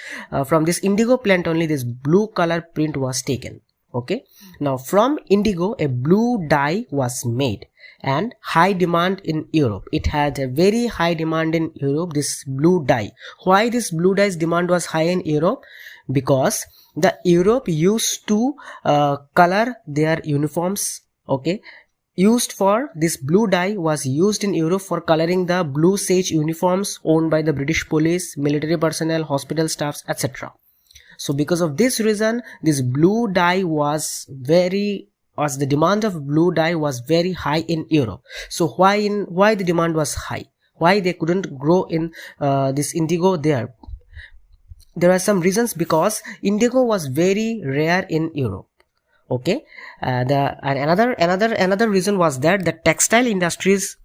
from this indigo plant only this blue color print was taken. Okay, now from indigo a blue dye was made and high demand in Europe. It had a very high demand in Europe, this blue dye. Why this blue dye's demand was high in Europe? Because the Europe used to color their uniforms. Okay, used for this blue dye was used in Europe for coloring the blue sage uniforms owned by the British police, military personnel, hospital staffs, etc. So because of this reason, this blue dye the demand of blue dye was very high in Europe. So why the demand was high? Why they couldn't grow in this indigo there? There are some reasons, because indigo was very rare in Europe. Okay, another reason was that the textile industries,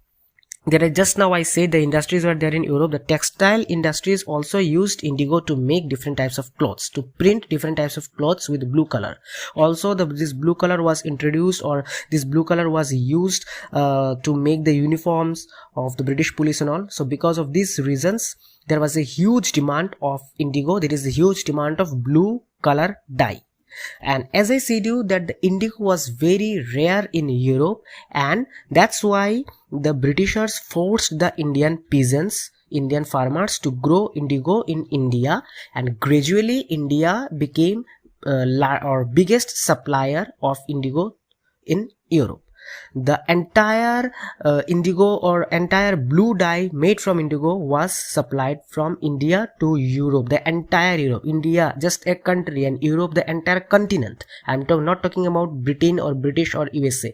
just now I said the industries were there in Europe. The textile industries also used indigo to make different types of clothes, to print different types of clothes with blue color. Also this blue color was introduced, or this blue color was used to make the uniforms of the British police and all. So because of these reasons, there was a huge demand of indigo. There is a huge demand of blue color dye. And as I said you that the indigo was very rare in Europe, and that's why the Britishers forced the Indian peasants, Indian farmers, to grow indigo in India, and gradually India became our biggest supplier of indigo in Europe. The entire indigo or entire blue dye made from indigo was supplied from India to Europe. The entire Europe, India just a country, and Europe the entire continent. I'm not talking about Britain or British or USA.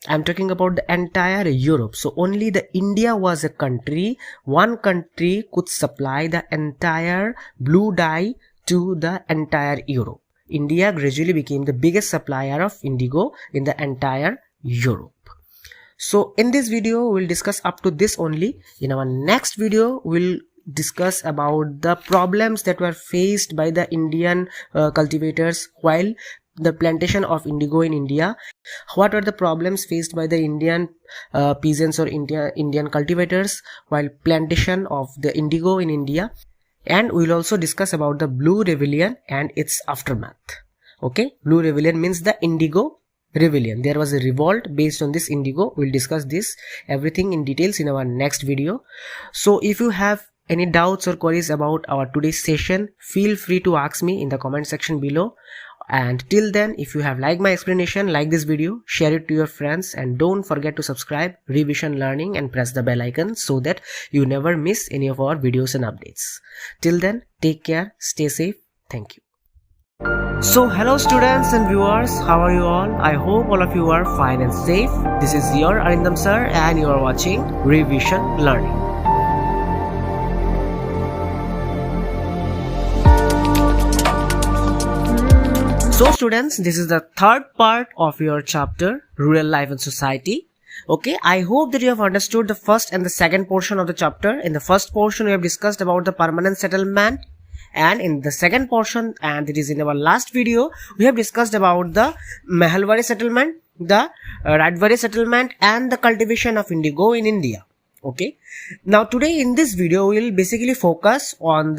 I'm talking about the entire Europe. So only the India was a country. One country could supply the entire blue dye to the entire Europe. India gradually became the biggest supplier of indigo in the entire Europe. So in this video we'll discuss up to this only. In our next video we'll discuss about the problems that were faced by the Indian cultivators while the plantation of indigo in India. What are the problems faced by the Indian peasants or Indian cultivators while plantation of the indigo in India? And we'll also discuss about the Blue Rebellion and its aftermath. Okay, Blue Rebellion means the indigo rebellion. There was a revolt based on this indigo. We'll discuss this everything in details in our next video. So if you have any doubts or queries about our today's session, feel free to ask me in the comment section below. And till then, if you have liked my explanation, like this video, share it to your friends, and don't forget to subscribe Revision Learning and press the bell icon so that you never miss any of our videos and updates. Till then, take care, stay safe. Thank you. So hello students and viewers, how are you all? I hope all of you are fine and safe. This is your Arindam sir and you are watching Revision Learning. So students, this is the third part of your chapter Rural Life and Society. Okay, I hope that you have understood the first and the second portion of the chapter. In the first portion we have discussed about the permanent settlement, and in the second portion, and it is in our last video, we have discussed about the Mahalwari settlement, the Radwari settlement, and the cultivation of indigo in India. Okay, now today in this video we will basically focus on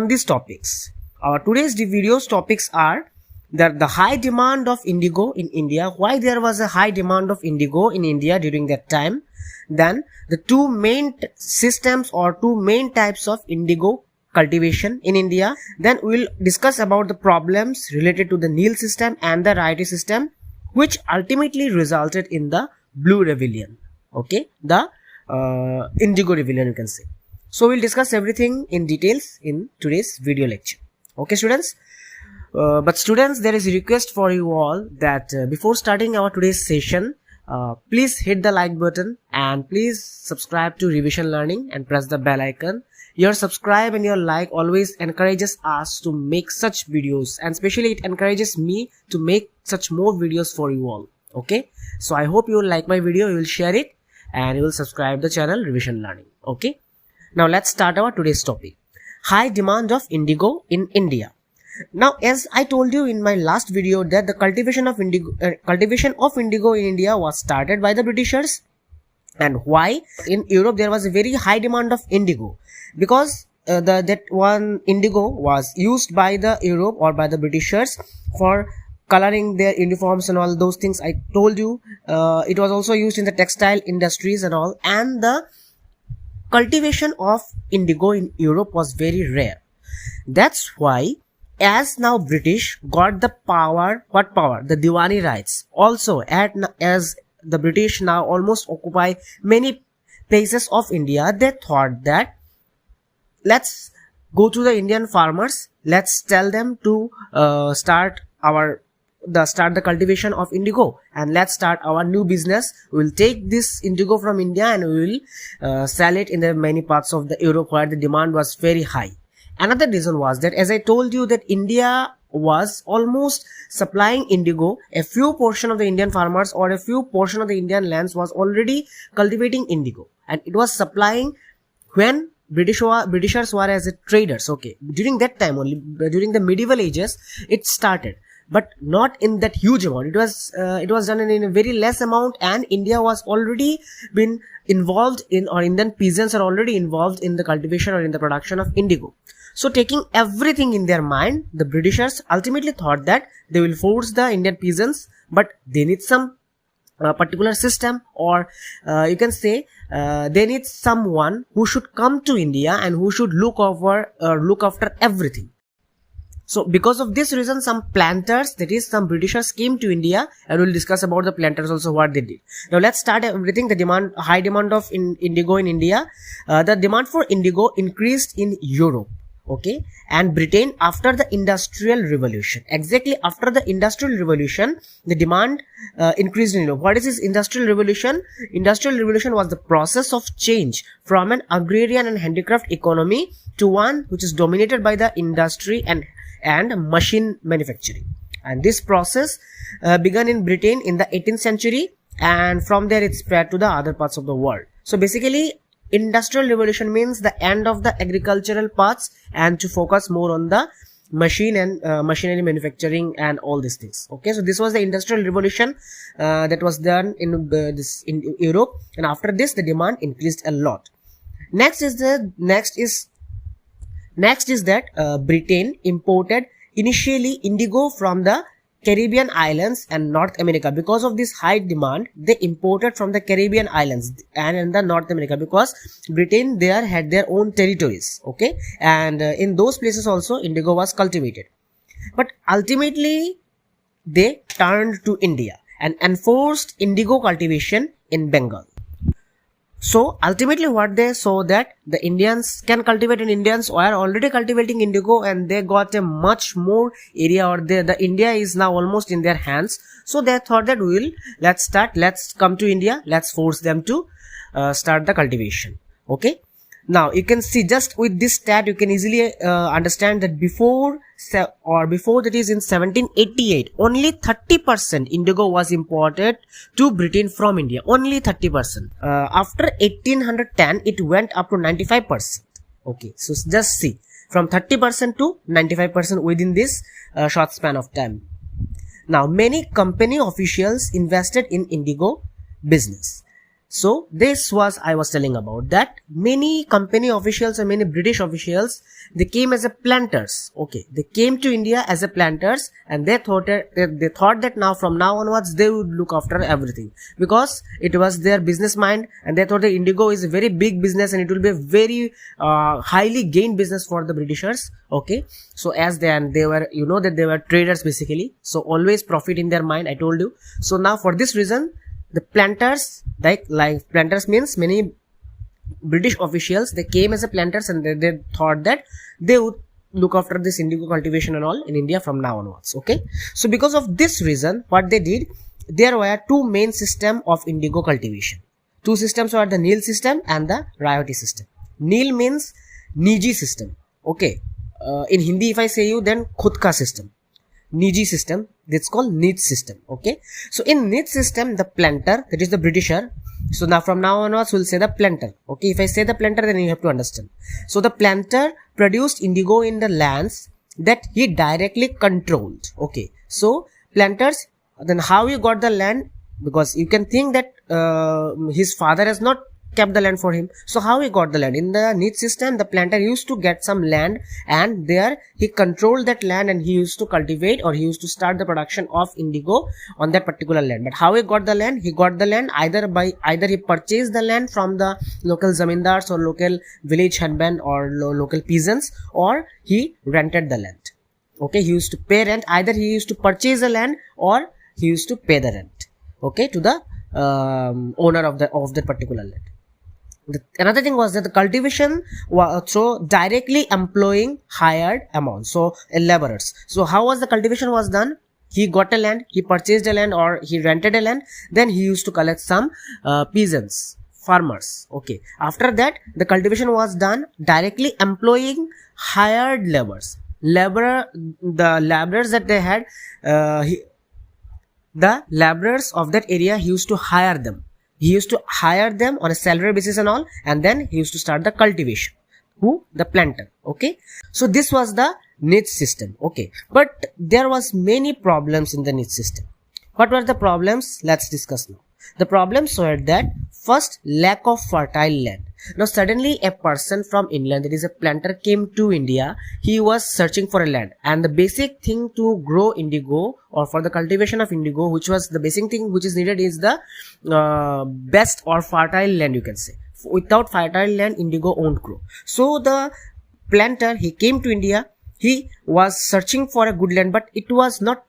these topics. Our today's video's topics are that the high demand of indigo in India, why there was a high demand of indigo in India during that time, then the two main systems or two main types of indigo cultivation in India. Then we will discuss about the problems related to the Neil system and the Rayite system, which ultimately resulted in the Blue Rebellion. Okay, the Indigo Rebellion you can say. So we'll discuss everything in details in today's video lecture. Okay students, but students, there is a request for you all that before starting our today's session, please hit the like button and please subscribe to Revision Learning and press the bell icon. Your subscribe and your like always encourages us to make such videos, and especially it encourages me to make such more videos for you all. Okay, so I hope you will like my video, you will share it, and you will subscribe the channel Revision Learning. Okay, now let's start our today's topic. High demand of indigo in India. Now, as I told you in my last video that the cultivation of indigo in India was started by the Britishers. And why? In Europe there was a very high demand of indigo, because that one indigo was used by the Europe or by the Britishers for coloring their uniforms and all those things I told you. It was also used in the textile industries and all, and the cultivation of indigo in Europe was very rare. That's why, as now British got the power, what power? The Diwani rights. Also, as the British now almost occupy many places of India, they thought that let's go to the Indian farmers, let's tell them to start the cultivation of indigo, and let's start our new business. We'll take this indigo from India and we will sell it in the many parts of the Europe where the demand was very high. Another reason was that, as I told you, that India was almost supplying indigo. A few portion of the Indian farmers or a few portion of the Indian lands was already cultivating indigo, and it was supplying when Britishers were as a traders. Okay, during that time only, during the medieval ages, it started, but not in that huge amount. It was done in a very less amount, and India was already been involved in, or Indian peasants are already involved in the cultivation or in the production of indigo. So taking everything in their mind, the Britishers ultimately thought that they will force the Indian peasants, but they need some particular system, or you can say they need someone who should come to India and who should look after everything. So because of this reason, some planters, that is some Britishers, came to India, and we'll discuss about the planters also, what they did. Now let's start everything. The high demand of indigo in India. The demand for indigo increased in Europe, okay, and Britain after the Industrial Revolution. Exactly after the Industrial Revolution, the demand increased in Europe. What is this Industrial Revolution? Industrial Revolution was the process of change from an agrarian and handicraft economy to one which is dominated by the industry and machine manufacturing. And this process began in Britain in the 18th century, and from there it spread to the other parts of the world. So basically, Industrial Revolution means the end of the agricultural parts and to focus more on the machine and machinery manufacturing and all these things. Okay, so this was the Industrial Revolution that was done in Europe, and after this the demand increased a lot. Next is that Britain imported initially indigo from the Caribbean islands and North America. Because of this high demand, they imported from the Caribbean islands and in the North America, because Britain there had their own territories, okay, and in those places also indigo was cultivated. But ultimately they turned to India and enforced indigo cultivation in Bengal. So ultimately what they saw that the Indians can cultivate, and Indians were already cultivating indigo, and they got a much more area, or the India is now almost in their hands. So they thought that let's come to India, let's force them to start the cultivation. Okay. Now you can see, just with this stat you can easily understand that before that is in 1788, only 30% indigo was imported to Britain from India. Only 30%. After 1810 it went up to 95%. Okay, so just see, from 30% to 95% within this short span of time. Now many company officials invested in indigo business. So this was, I was telling about that many company officials and many British officials, they came as a planters. Okay, they came to India as a planters, and they thought that now from now onwards they would look after everything, because it was their business mind, and they thought that indigo is a very big business and it will be a very highly gained business for the Britishers. Okay, so as they were, you know that they were traders basically, so always profit in their mind, I told you. So now for this reason, the planters, like planters means many British officials, they came as a planters, and they thought that they would look after this indigo cultivation and all in India from now onwards. Okay, so because of this reason, what they did, there were two main systems of indigo cultivation. Two systems were the Neel system and the Rayoti system. Neel means Niji system. Okay, in Hindi if I say you, then Khud ka system. Niji system, that's called Neat system. Okay, so in Neat system, the planter, that is the Britisher. So now from now onwards we'll say the planter. Okay, if I say the planter, then you have to understand. So the planter produced indigo in the lands that he directly controlled. Okay, so planters, then how he got the land, because you can think that his father has not kept the land for him. So how he got the land? In the niche system, the planter used to get some land, and there he controlled that land, and he used to cultivate, or he used to start the production of indigo on that particular land. But how he got the land? He got the land either he purchased the land from the local zamindars or local village headmen or local peasants, or he rented the land. Okay, he used to pay rent. Either he used to purchase the land or he used to pay the rent, okay, to the owner of that particular land. Another thing was that the cultivation was so directly employing hired amounts, so laborers. So how was the cultivation was done? He got a land, he purchased a land, or he rented a land, then he used to collect some peasants, farmers. Okay, after that the cultivation was done directly employing hired laborers. The laborers that they had, the laborers of that area, he used to hire them. He used to hire them on a salary basis and all, and then he used to start the cultivation. Who? The planter. Okay. So this was the niche system. Okay. But there was many problems in the niche system. What were the problems? Let's discuss now. The problems were that first, lack of fertile land. Now suddenly a person from England, that is a planter, came to India. He was searching for a land, and the basic thing to grow indigo, or for the cultivation of indigo, which was the basic thing which is needed, is the best or fertile land, you can say. Without fertile land, indigo won't grow. So the planter, he came to India. He was searching for a good land, but it was not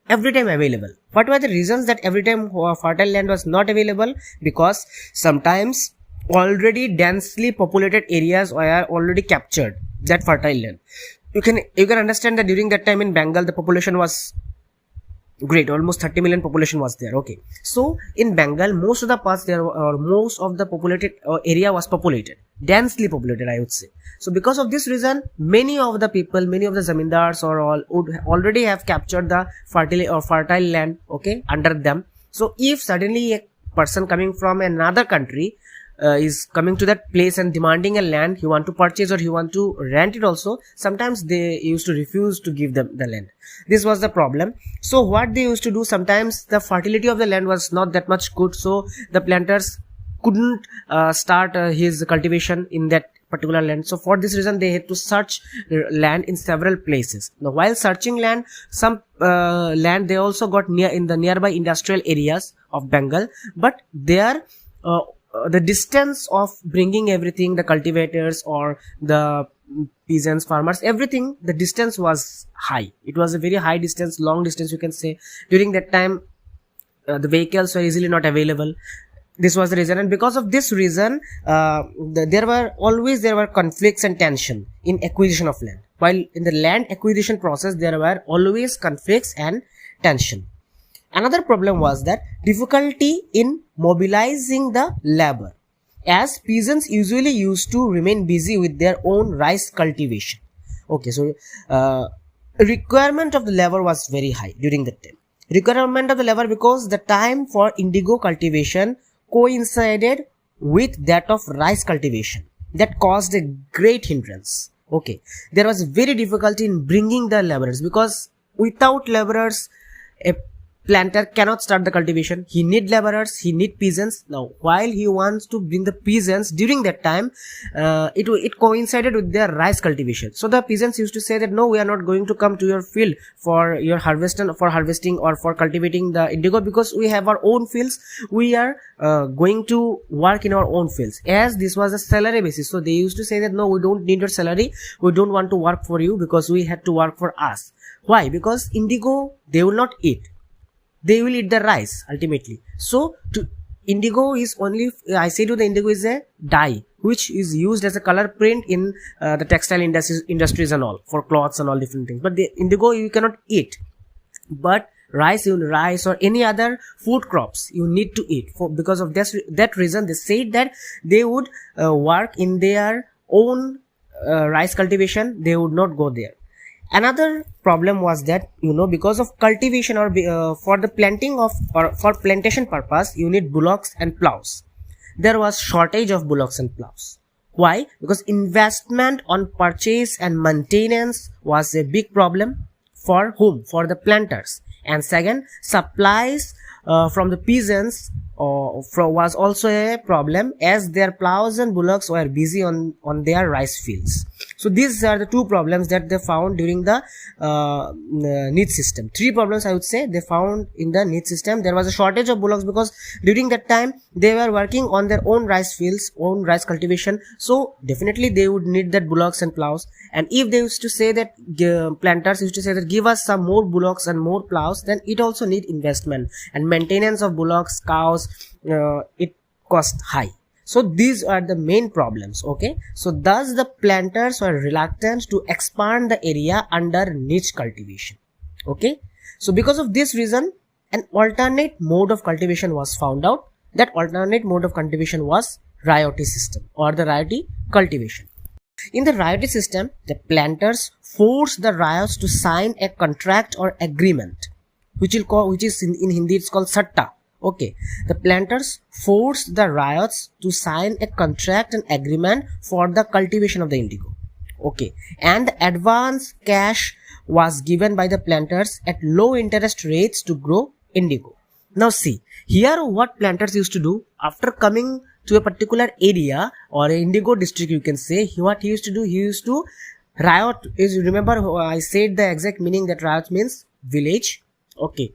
every time available. What were the reasons that every time fertile land was not available? Because sometimes already densely populated areas were already captured that fertile land. You can understand that during that time in Bengal the population was great, almost 30 million population was there. Okay, so in Bengal most of the parts there, or most of the populated area was populated, densely populated, I would say. So because of this reason, many of the people, many of the zamindars or all would already have captured the fertile land, okay, under them. So if suddenly a person coming from another country is coming to that place and demanding a land, he want to purchase or he want to rent it also, sometimes they used to refuse to give them the land. This was the problem. So what they used to do, sometimes the fertility of the land was not that much good, so the planters couldn't start his cultivation in that particular land. So for this reason they had to search land in several places. Now while searching land, some land they also got in the nearby industrial areas of Bengal, but there the distance of bringing everything, the cultivators or the peasants, farmers, everything, the distance was high. It was a very high distance, long distance, you can say. During that time the vehicles were easily not available. This was the reason, and because of this reason there were conflicts and tension in acquisition of land. While in the land acquisition process there were always conflicts and tension. Another problem was that difficulty in mobilizing the labor, as peasants usually used to remain busy with their own rice cultivation. Okay, so requirement of the labor was very high during that time. Requirement of the labor because the time for indigo cultivation coincided with that of rice cultivation. That caused a great hindrance. Okay, there was very difficulty in bringing the laborers, because without laborers a planter cannot start the cultivation. He need laborers, he need peasants. Now while he wants to bring the peasants, during that time it coincided with their rice cultivation. So the peasants used to say that no, we are not going to come to your field for your harvesting or for cultivating the indigo, because we have our own fields. We are going to work in our own fields, as this was a salary basis. So they used to say that no, we don't need your salary, we don't want to work for you, because we had to work for us. Why? Because indigo they will not eat, they will eat the rice ultimately. So indigo is only, I say to the indigo is a dye which is used as a color print in the textile industries and all, for cloths and all different things. But the indigo you cannot eat, but rice or any other food crops you need to eat. Because of that reason they said that they would work in their own rice cultivation, they would not go there. Another problem was that, because of cultivation or for the planting of, or for plantation purpose, you need bullocks and plows. There was shortage of bullocks and plows. Why? Because investment on purchase and maintenance was a big problem. For whom? For the planters. And second, supplies from the peasants was also a problem, as their plows and bullocks were busy on their rice fields. So these are the two problems that they found during the Neat system. Three problems I would say they found in the Neat system. There was a shortage of bullocks because during that time they were working on their own rice fields, own rice cultivation, so definitely they would need that bullocks and plows. And if they used to say that planters used to say that give us some more bullocks and more plows, then it also need investment, and maintenance of bullocks, cows, it cost high. So these are the main problems. Okay, so thus the planters were reluctant to expand the area under niche cultivation. Okay, so because of this reason an alternate mode of cultivation was found out. That alternate mode of cultivation was ryote system or the ryote cultivation. In the ryote system, the planters forced the ryots to sign a contract or agreement, which is in Hindi it's called satta. Okay, the planters forced the ryots to sign a contract and agreement for the cultivation of the indigo. Okay, and the advance cash was given by the planters at low interest rates to grow indigo. Now see, here what planters used to do after coming to a particular area or a indigo district, you can say, what he used to do, he used to riot is, remember I said the exact meaning that riot means village. Okay,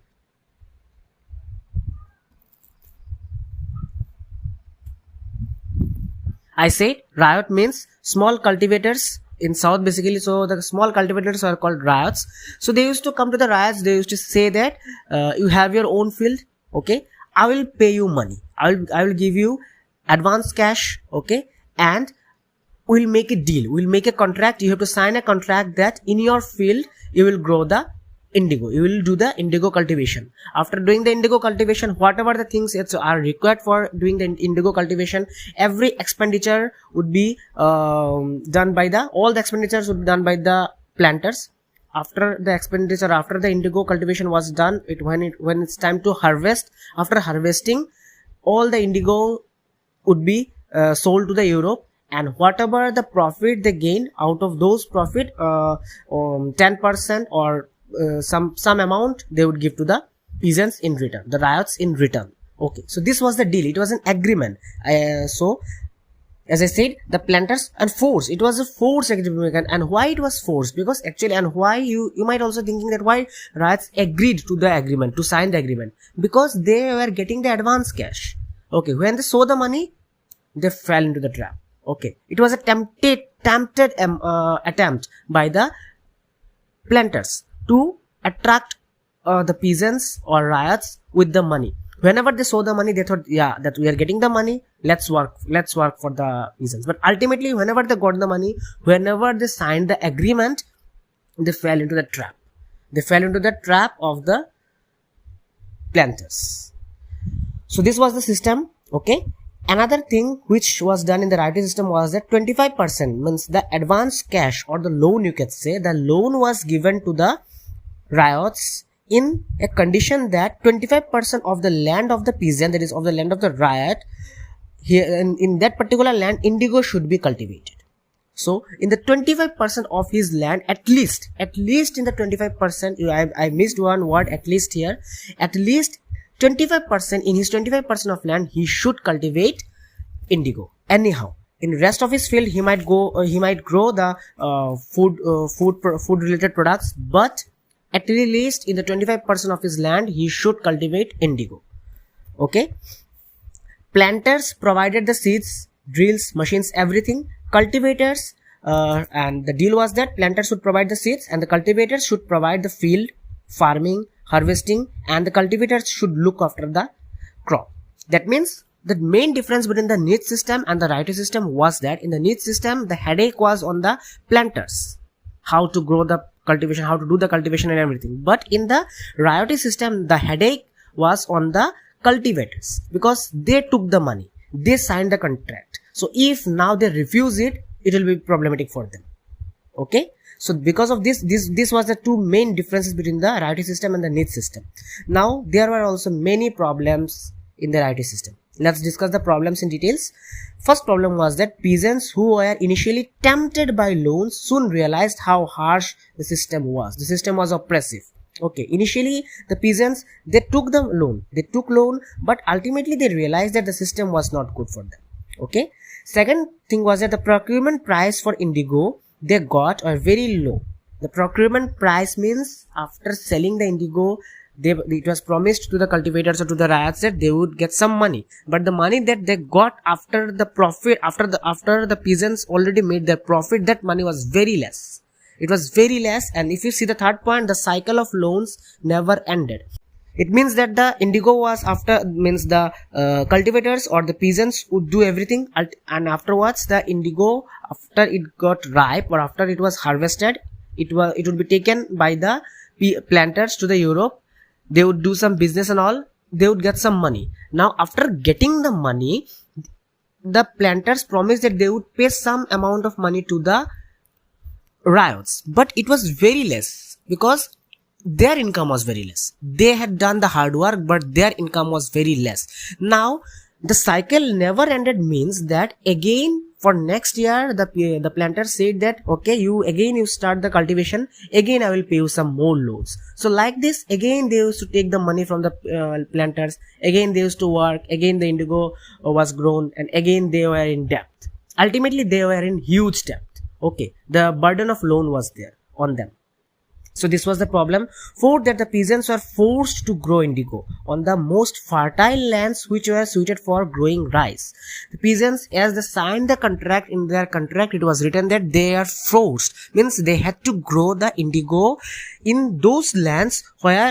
I said riot means small cultivators in south basically, so the small cultivators are called ryots. So they used to come to the ryots, they used to say that you have your own field, okay, I will pay you money, I will give you advance cash, okay, and we'll make a deal, we'll make a contract. You have to sign a contract that in your field you will grow the indigo, you will do the indigo cultivation. After doing the indigo cultivation, whatever the things that are required for doing the indigo cultivation, every expenditure would be done by the, all the expenditures would be done by the planters. After the expenditure, after the indigo cultivation was done, when it's time to harvest, after harvesting, all the indigo would be sold to the Europe, and whatever the profit they gain out of those profit, 10% or some amount they would give to the peasants in return, the ryots in return. Okay, so this was the deal, it was an agreement. So as I said, the planters and force, it was a force agreement. And why it was forced? Because actually, and why you might also thinking that why ryots agreed to the agreement, to sign the agreement, because they were getting the advance cash. Okay, when they saw the money, they fell into the trap. Okay, it was a tempted attempt by the planters to attract the peasants or ryots with the money. Whenever they saw the money, they thought, yeah, that we are getting the money, let's work for the peasants. But ultimately, whenever they got the money, whenever they signed the agreement, they fell into the trap. They fell into the trap of the planters. So this was the system. Okay, another thing which was done in the ryote system was that 25% means the advance cash or the loan, you can say, the loan was given to the ryots in a condition that 25% of the land of the peasant, that is of the land of the ryot, here in that particular land indigo should be cultivated. So in the 25% of his land, at least in the 25%, I missed one word, at least here, at least 25%, in his 25% of land he should cultivate indigo. Anyhow, in rest of his field he might grow the food related products, but at least in the 25% of his land he should cultivate indigo. Okay, planters provided the seeds, drills, machines, everything. Cultivators, and the deal was that planters should provide the seeds and the cultivators should provide the field, farming, harvesting, and the cultivators should look after the crop. That means the main difference between the Neat system and the ryote system was that in the Neat system the headache was on the planters, how to grow the cultivation, how to do the cultivation and everything. But in the ryote system the headache was on the cultivators, because they took the money, they signed the contract. So if now they refuse it, it will be problematic for them. Okay, so because of this was the two main differences between the ryote system and the Neat system. Now there were also many problems in the ryote system. Let's discuss the problems in details. First problem was that peasants who were initially tempted by loans soon realized how harsh the system was. The system was oppressive. Okay, initially the peasants, they took loan, but ultimately they realized that the system was not good for them. Okay, second thing was that the procurement price for indigo they got are very low. The procurement price means after selling the indigo, it was promised to the cultivators or to the ryots that they would get some money, but the money that they got after the profit, after the peasants already made their profit, that money was very less. It was very less. And if you see the third point, the cycle of loans never ended. It means that the indigo was after, means the cultivators or the peasants would do everything, and afterwards the indigo, after it got ripe or after it was harvested, it would be taken by the planters to the Europe. They would do some business and all, they would get some money. Now after getting the money, the planters promised that they would pay some amount of money to the ryots, but it was very less because their income was very less. They had done the hard work, but their income was very less. Now the cycle never ended means that again for next year the planter said that okay, you start the cultivation, again I will pay you some more loans. So like this, again they used to take the money from the planters, again they used to work, again the indigo was grown, and again they were in debt. Ultimately they were in huge debt. Okay, the burden of loan was there on them. So this was the problem. Fourth, that the peasants were forced to grow indigo on the most fertile lands which were suited for growing rice. The peasants, as they signed the contract, in their contract it was written that they are forced, means they had to grow the indigo in those lands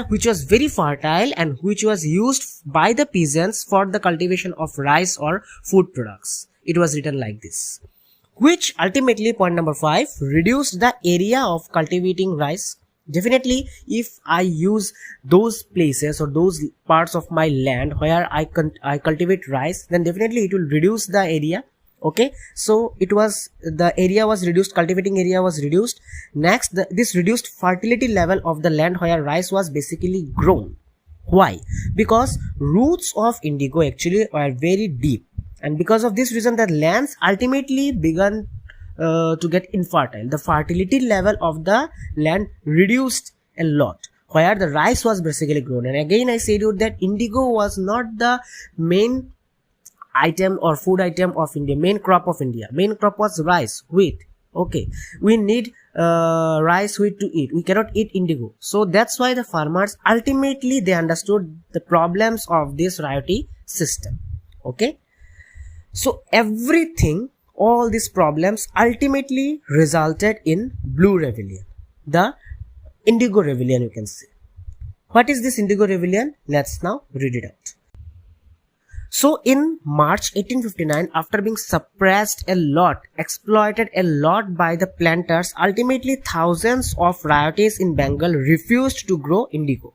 which was very fertile and which was used by the peasants for the cultivation of rice or food products. It was written like this, which ultimately, point number 5, reduced the area of cultivating rice. Definitely, if I use those places or those parts of my land where I cultivate rice, then definitely it will reduce the area. Okay, so the area was reduced, cultivating area was reduced. Next, this reduced fertility level of the land where rice was basically grown. Why? Because roots of indigo actually are very deep, and because of this reason the lands ultimately began to get infertile. The fertility level of the land reduced a lot where the rice was basically grown. And again I said you that indigo was not the main item or food item of India, main crop of India. Main crop was rice, wheat. Okay, we need rice, wheat to eat. We cannot eat indigo. So that's why the farmers ultimately they understood the problems of this ryoty system. Okay, so everything, all these problems ultimately resulted in Blue Rebellion, the Indigo Rebellion, you can say. What is this Indigo Rebellion? Let's now read it out. So in March 1859, after being suppressed a lot, exploited a lot by the planters, ultimately thousands of ryoties in Bengal refused to grow indigo.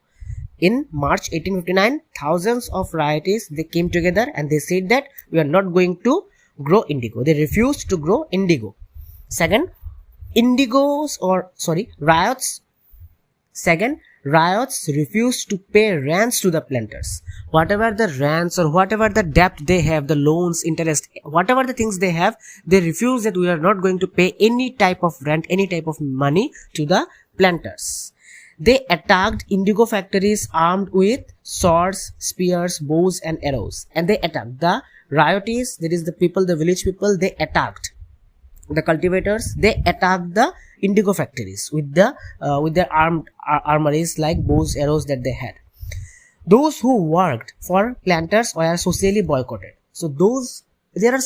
In March 1859, thousands of ryoties, they came together and they said that we are not going to grow indigo. They refused to grow indigo. Second, ryots refused to pay rents to the planters. Whatever the rents or whatever the debt they have, the loans, interest, whatever the things they have, they refuse that we are not going to pay any type of rent, any type of money to the planters. They attacked indigo factories armed with swords, spears, bows and arrows. And they attacked the ryoties, that is the people, the village people, they attacked the cultivators, they attacked the indigo factories with their armories like bows, arrows that they had. Those who worked for planters were socially boycotted. So there are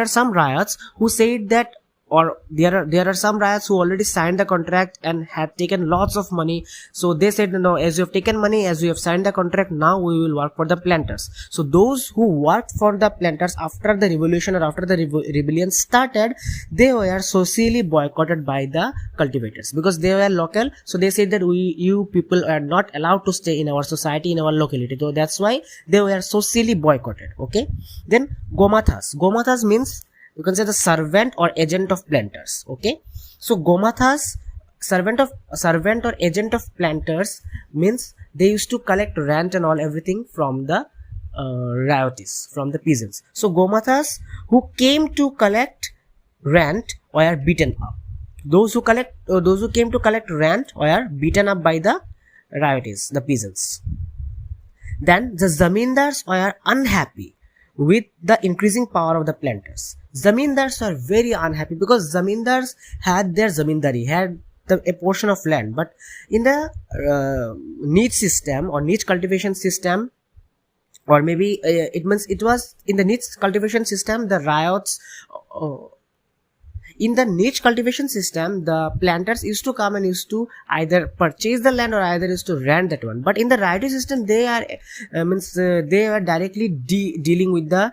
some riots who said that, or there are some riots who already signed the contract and had taken lots of money. So they said, no, as you have taken money, as you have signed the contract, now we will work for the planters. So those who worked for the planters after the revolution or after the rebellion started, they were socially boycotted by the cultivators because they were local. So they said that you people are not allowed to stay in our society, in our locality. So that's why they were socially boycotted. Okay. Then Gomathas means, you can say, the servant or agent of planters. Okay, so Gomathas, servant or agent of planters, means they used to collect rent and all everything from the ryoties, from the peasants. So Gomathas who came to collect rent were beaten up. Those who came to collect rent were beaten up by the rioties, the peasants. Then the zamindars were unhappy with the increasing power of the planters. Zamindars were very unhappy because zamindars had their zamindari, had a portion of land, but in the niche system or niche cultivation system, or maybe it means it was in the niche cultivation system, the riots. In the niche cultivation system, the planters used to come and used to either purchase the land or either used to rent that one. But in the riotous system, they are they are directly dealing with the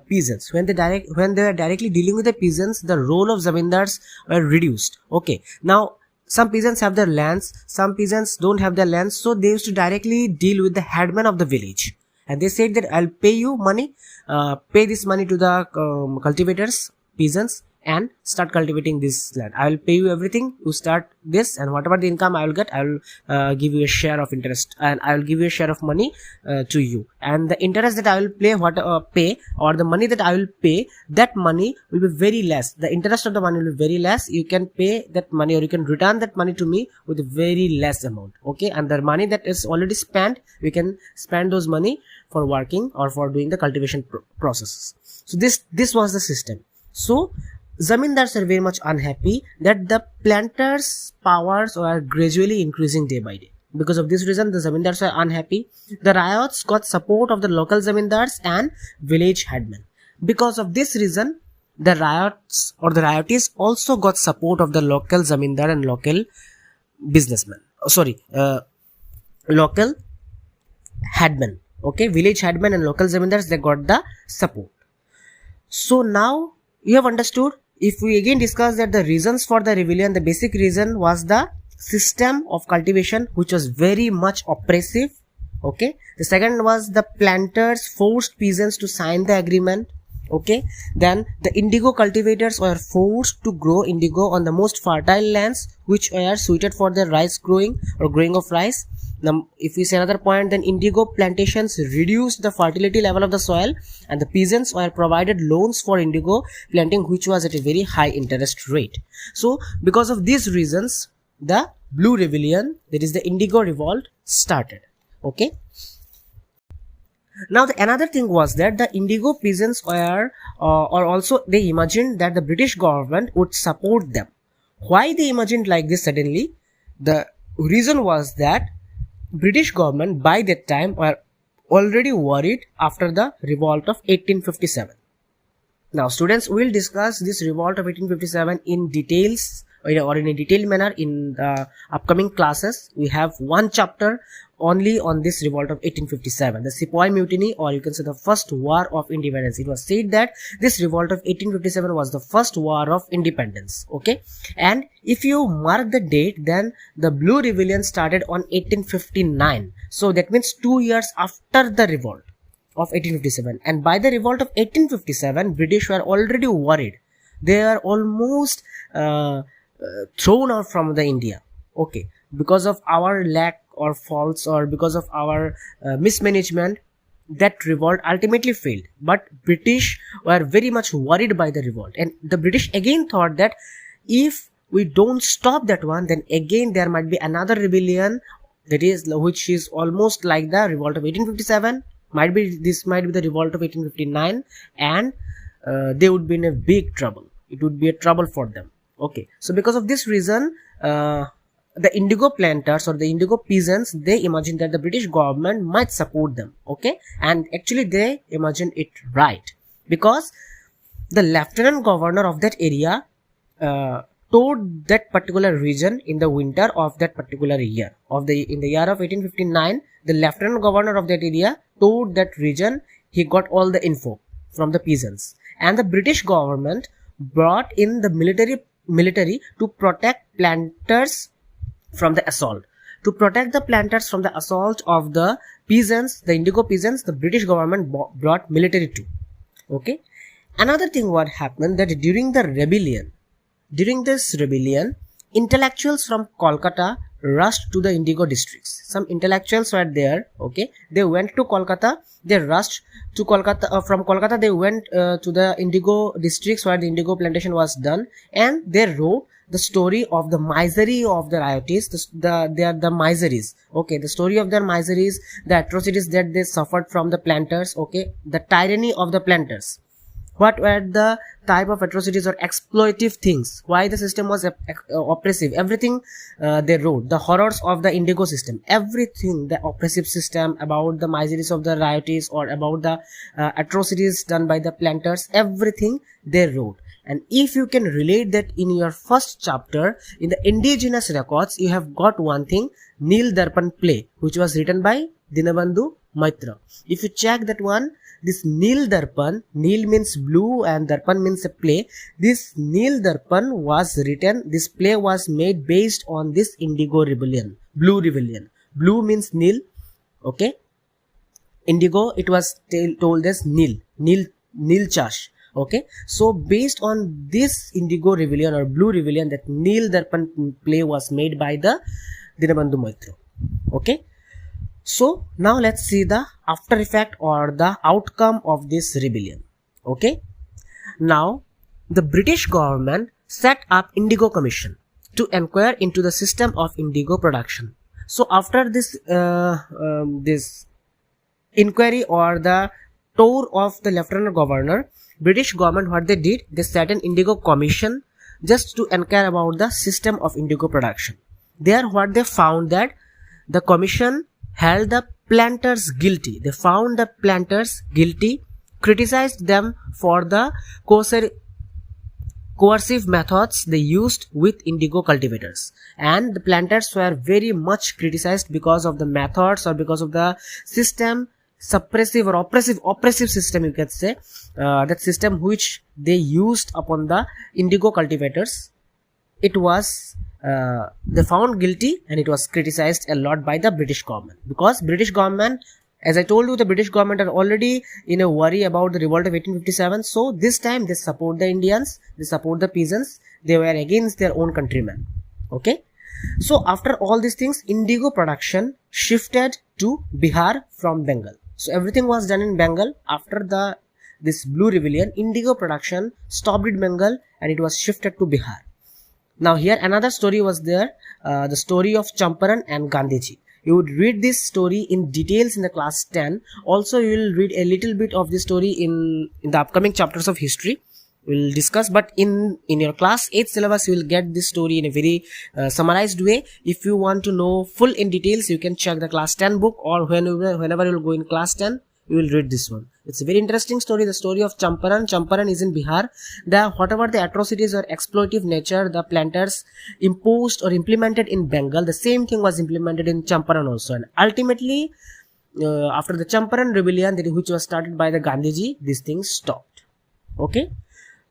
peasants. When they are directly dealing with the peasants, the role of zamindars were reduced. Okay, now some peasants have their lands, some peasants don't have their lands, so they used to directly deal with the headman of the village, and they said that I'll pay you money, pay this money to the cultivators, peasants, and start cultivating this land. I will pay you everything, you start this, and whatever the income I will get, I will give you a share of interest, and I will give you a share of money to you, and the interest that I will pay or the money that I will pay, that money will be very less. The interest of the money will be very less. You can pay that money or you can return that money to me with a very less amount. Okay, and the money that is already spent, we can spend those money for working or for doing the cultivation processes. So this was the system. So zamindars are very much unhappy that the planters' powers are gradually increasing day by day. Because of this reason, the zamindars are unhappy. The riots got support of the local zamindars and village headmen. Because of this reason, the riots or the riotees also got support of the local zamindar and local businessmen. Local headmen. Okay, village headmen and local zamindars, they got the support. So now you have understood. If we again discuss that the reasons for the rebellion, the basic reason was the system of cultivation, which was very much oppressive. Okay, the second was the planters forced peasants to sign the agreement. Okay, then the indigo cultivators were forced to grow indigo on the most fertile lands which were suited for the rice growing or growing of rice. Now, if we say another point, then indigo plantations reduced the fertility level of the soil, and the peasants were provided loans for indigo planting, which was at a very high interest rate. So because of these reasons, the Blue Rebellion, that is the Indigo Revolt, started. Okay. Now another thing was that the indigo peasants were or also they imagined that the British government would support them. Why they imagined like this suddenly? The reason was that British government by that time were already worried after the revolt of 1857. Now students, will discuss this revolt of 1857 in details or in a detailed manner in the upcoming classes. We have one chapter only on this revolt of 1857, the Sepoy Mutiny, or you can say the first war of independence. It was said that this revolt of 1857 was the first war of independence. Okay, and if you mark the date, then the Blue Rebellion started on 1859. So that means 2 years after the revolt of 1857. And by the revolt of 1857, British were already worried. They are almost thrown out from the India. Okay, because of our lack or faults or because of our mismanagement, that revolt ultimately failed. But British were very much worried by the revolt, and the British again thought that if we don't stop that one, then again there might be another rebellion, that is which is almost like the revolt of 1857. This might be the revolt of 1859, and they would be in a big trouble. It would be a trouble for them. Okay, so because of this reason, the indigo planters or the indigo peasants, they imagined that the British government might support them. Okay, and actually they imagined it right, because the lieutenant governor of that area toured that particular region in the winter of that particular year in the year of 1859. The lieutenant governor of that area toured that region. He got all the info from the peasants, and the British government brought in the military to protect planters from the assault. To protect the planters from the assault of the peasants, the indigo peasants, the British government brought military too. Okay. Another thing what happened, that during this rebellion, intellectuals from Kolkata rushed to the indigo districts. Some intellectuals were there. Okay, they went to Kolkata. They rushed to Kolkata. From Kolkata, they went to the indigo districts where the indigo plantation was done, and they wrote the story of the misery of the riotees. They are the miseries. Okay, the story of their miseries, the atrocities that they suffered from the planters. Okay, the tyranny of the planters. What were the type of atrocities or exploitive things? Why the system was oppressive? Everything they wrote. The horrors of the indigo system. Everything, the oppressive system, about the miseries of the riotees, or about the atrocities done by the planters. Everything they wrote. And if you can relate that in your first chapter, in the indigenous records, you have got one thing, Nil Darpan play, which was written by Dinabandhu Mitra. If you check that one, this Nil Darpan, Nil means blue and Darpan means a play. This Nil Darpan was written, this play was made based on this indigo rebellion, blue rebellion. Blue means Nil, okay. Indigo, it was told as Nil Chash. Okay, so based on this indigo rebellion or blue rebellion, that Nil Darpan play was made by the Dinabandhu Mitra. Okay, so now let's see the after effect or the outcome of this rebellion. Okay, now the British government set up Indigo Commission to inquire into the system of indigo production. So after this this inquiry or the tour of the Lieutenant Governor, British government, what they did, they set an Indigo Commission just to inquire about the system of indigo production. There what they found, that the commission held the planters guilty. They found the planters guilty, criticized them for the coercive methods they used with indigo cultivators, and the planters were very much criticized because of the methods or because of the system, suppressive or oppressive system, you can say, that system which they used upon the indigo cultivators. It was they found guilty, and it was criticized a lot by the British government, because British government, as I told you, the British government are already in a worry about the revolt of 1857. So this time they support the Indians, they support the peasants, they were against their own countrymen. Okay, so after all these things, indigo production shifted to Bihar from Bengal. So everything was done in Bengal. After this blue rebellion, indigo production stopped in Bengal and it was shifted to Bihar. Now here another story was there, the story of Champaran and Gandhiji. You would read this story in details in the class 10. Also you will read a little bit of this story in the upcoming chapters of history. We'll discuss, but in your class 8 syllabus you will get this story in a very summarized way. If you want to know full in details, you can check the class 10 book, or whenever you will go in class 10, you will read this one. It's a very interesting story, the story of Champaran. Champaran is in Bihar. Whatever the atrocities or exploitive nature the planters imposed or implemented in Bengal, the same thing was implemented in Champaran also. And ultimately, after the Champaran rebellion, which was started by the Gandhiji, these things stopped. Okay.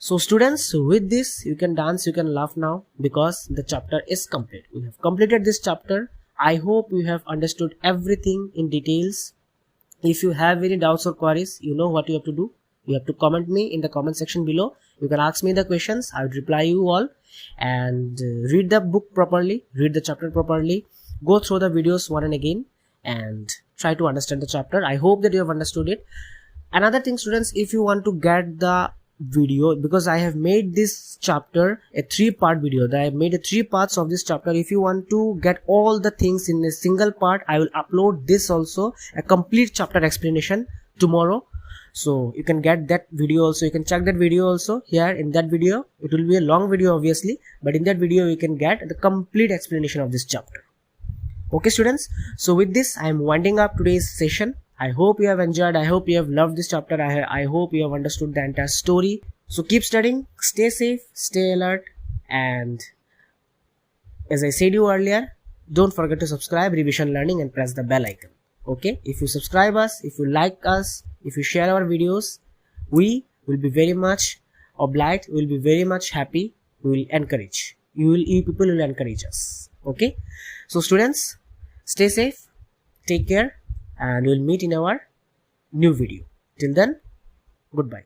So students, with this you can dance, you can laugh now, because the chapter is complete. We have completed this chapter. I hope you have understood everything in details. If you have any doubts or queries, you know what you have to do. You have to comment me in the comment section below. You can ask me the questions. I would reply you all. And read the book properly, read the chapter properly, go through the videos one and again, and try to understand the chapter. I hope that you have understood it. Another thing, students, if you want to get the video, because I have made this chapter a 3-part video, I have made 3 parts of this chapter. If you want to get all the things in a single part, I will upload this also, a complete chapter explanation, tomorrow. So you can get that video also, you can check that video also. Here in that video, it will be a long video obviously, but in that video you can get the complete explanation of this chapter. Okay students, so with this I am winding up today's session. I hope you have enjoyed, I hope you have loved this chapter, I hope you have understood the entire story. So keep studying, stay safe, stay alert, and as I said you earlier, don't forget to subscribe Revision Learning and press the bell icon. Okay, if you subscribe us, if you like us, if you share our videos, we will be very much obliged, we will be very much happy, we will encourage, you people will encourage us. Okay, so students, stay safe, take care, and we'll meet in our new video. Till then, goodbye.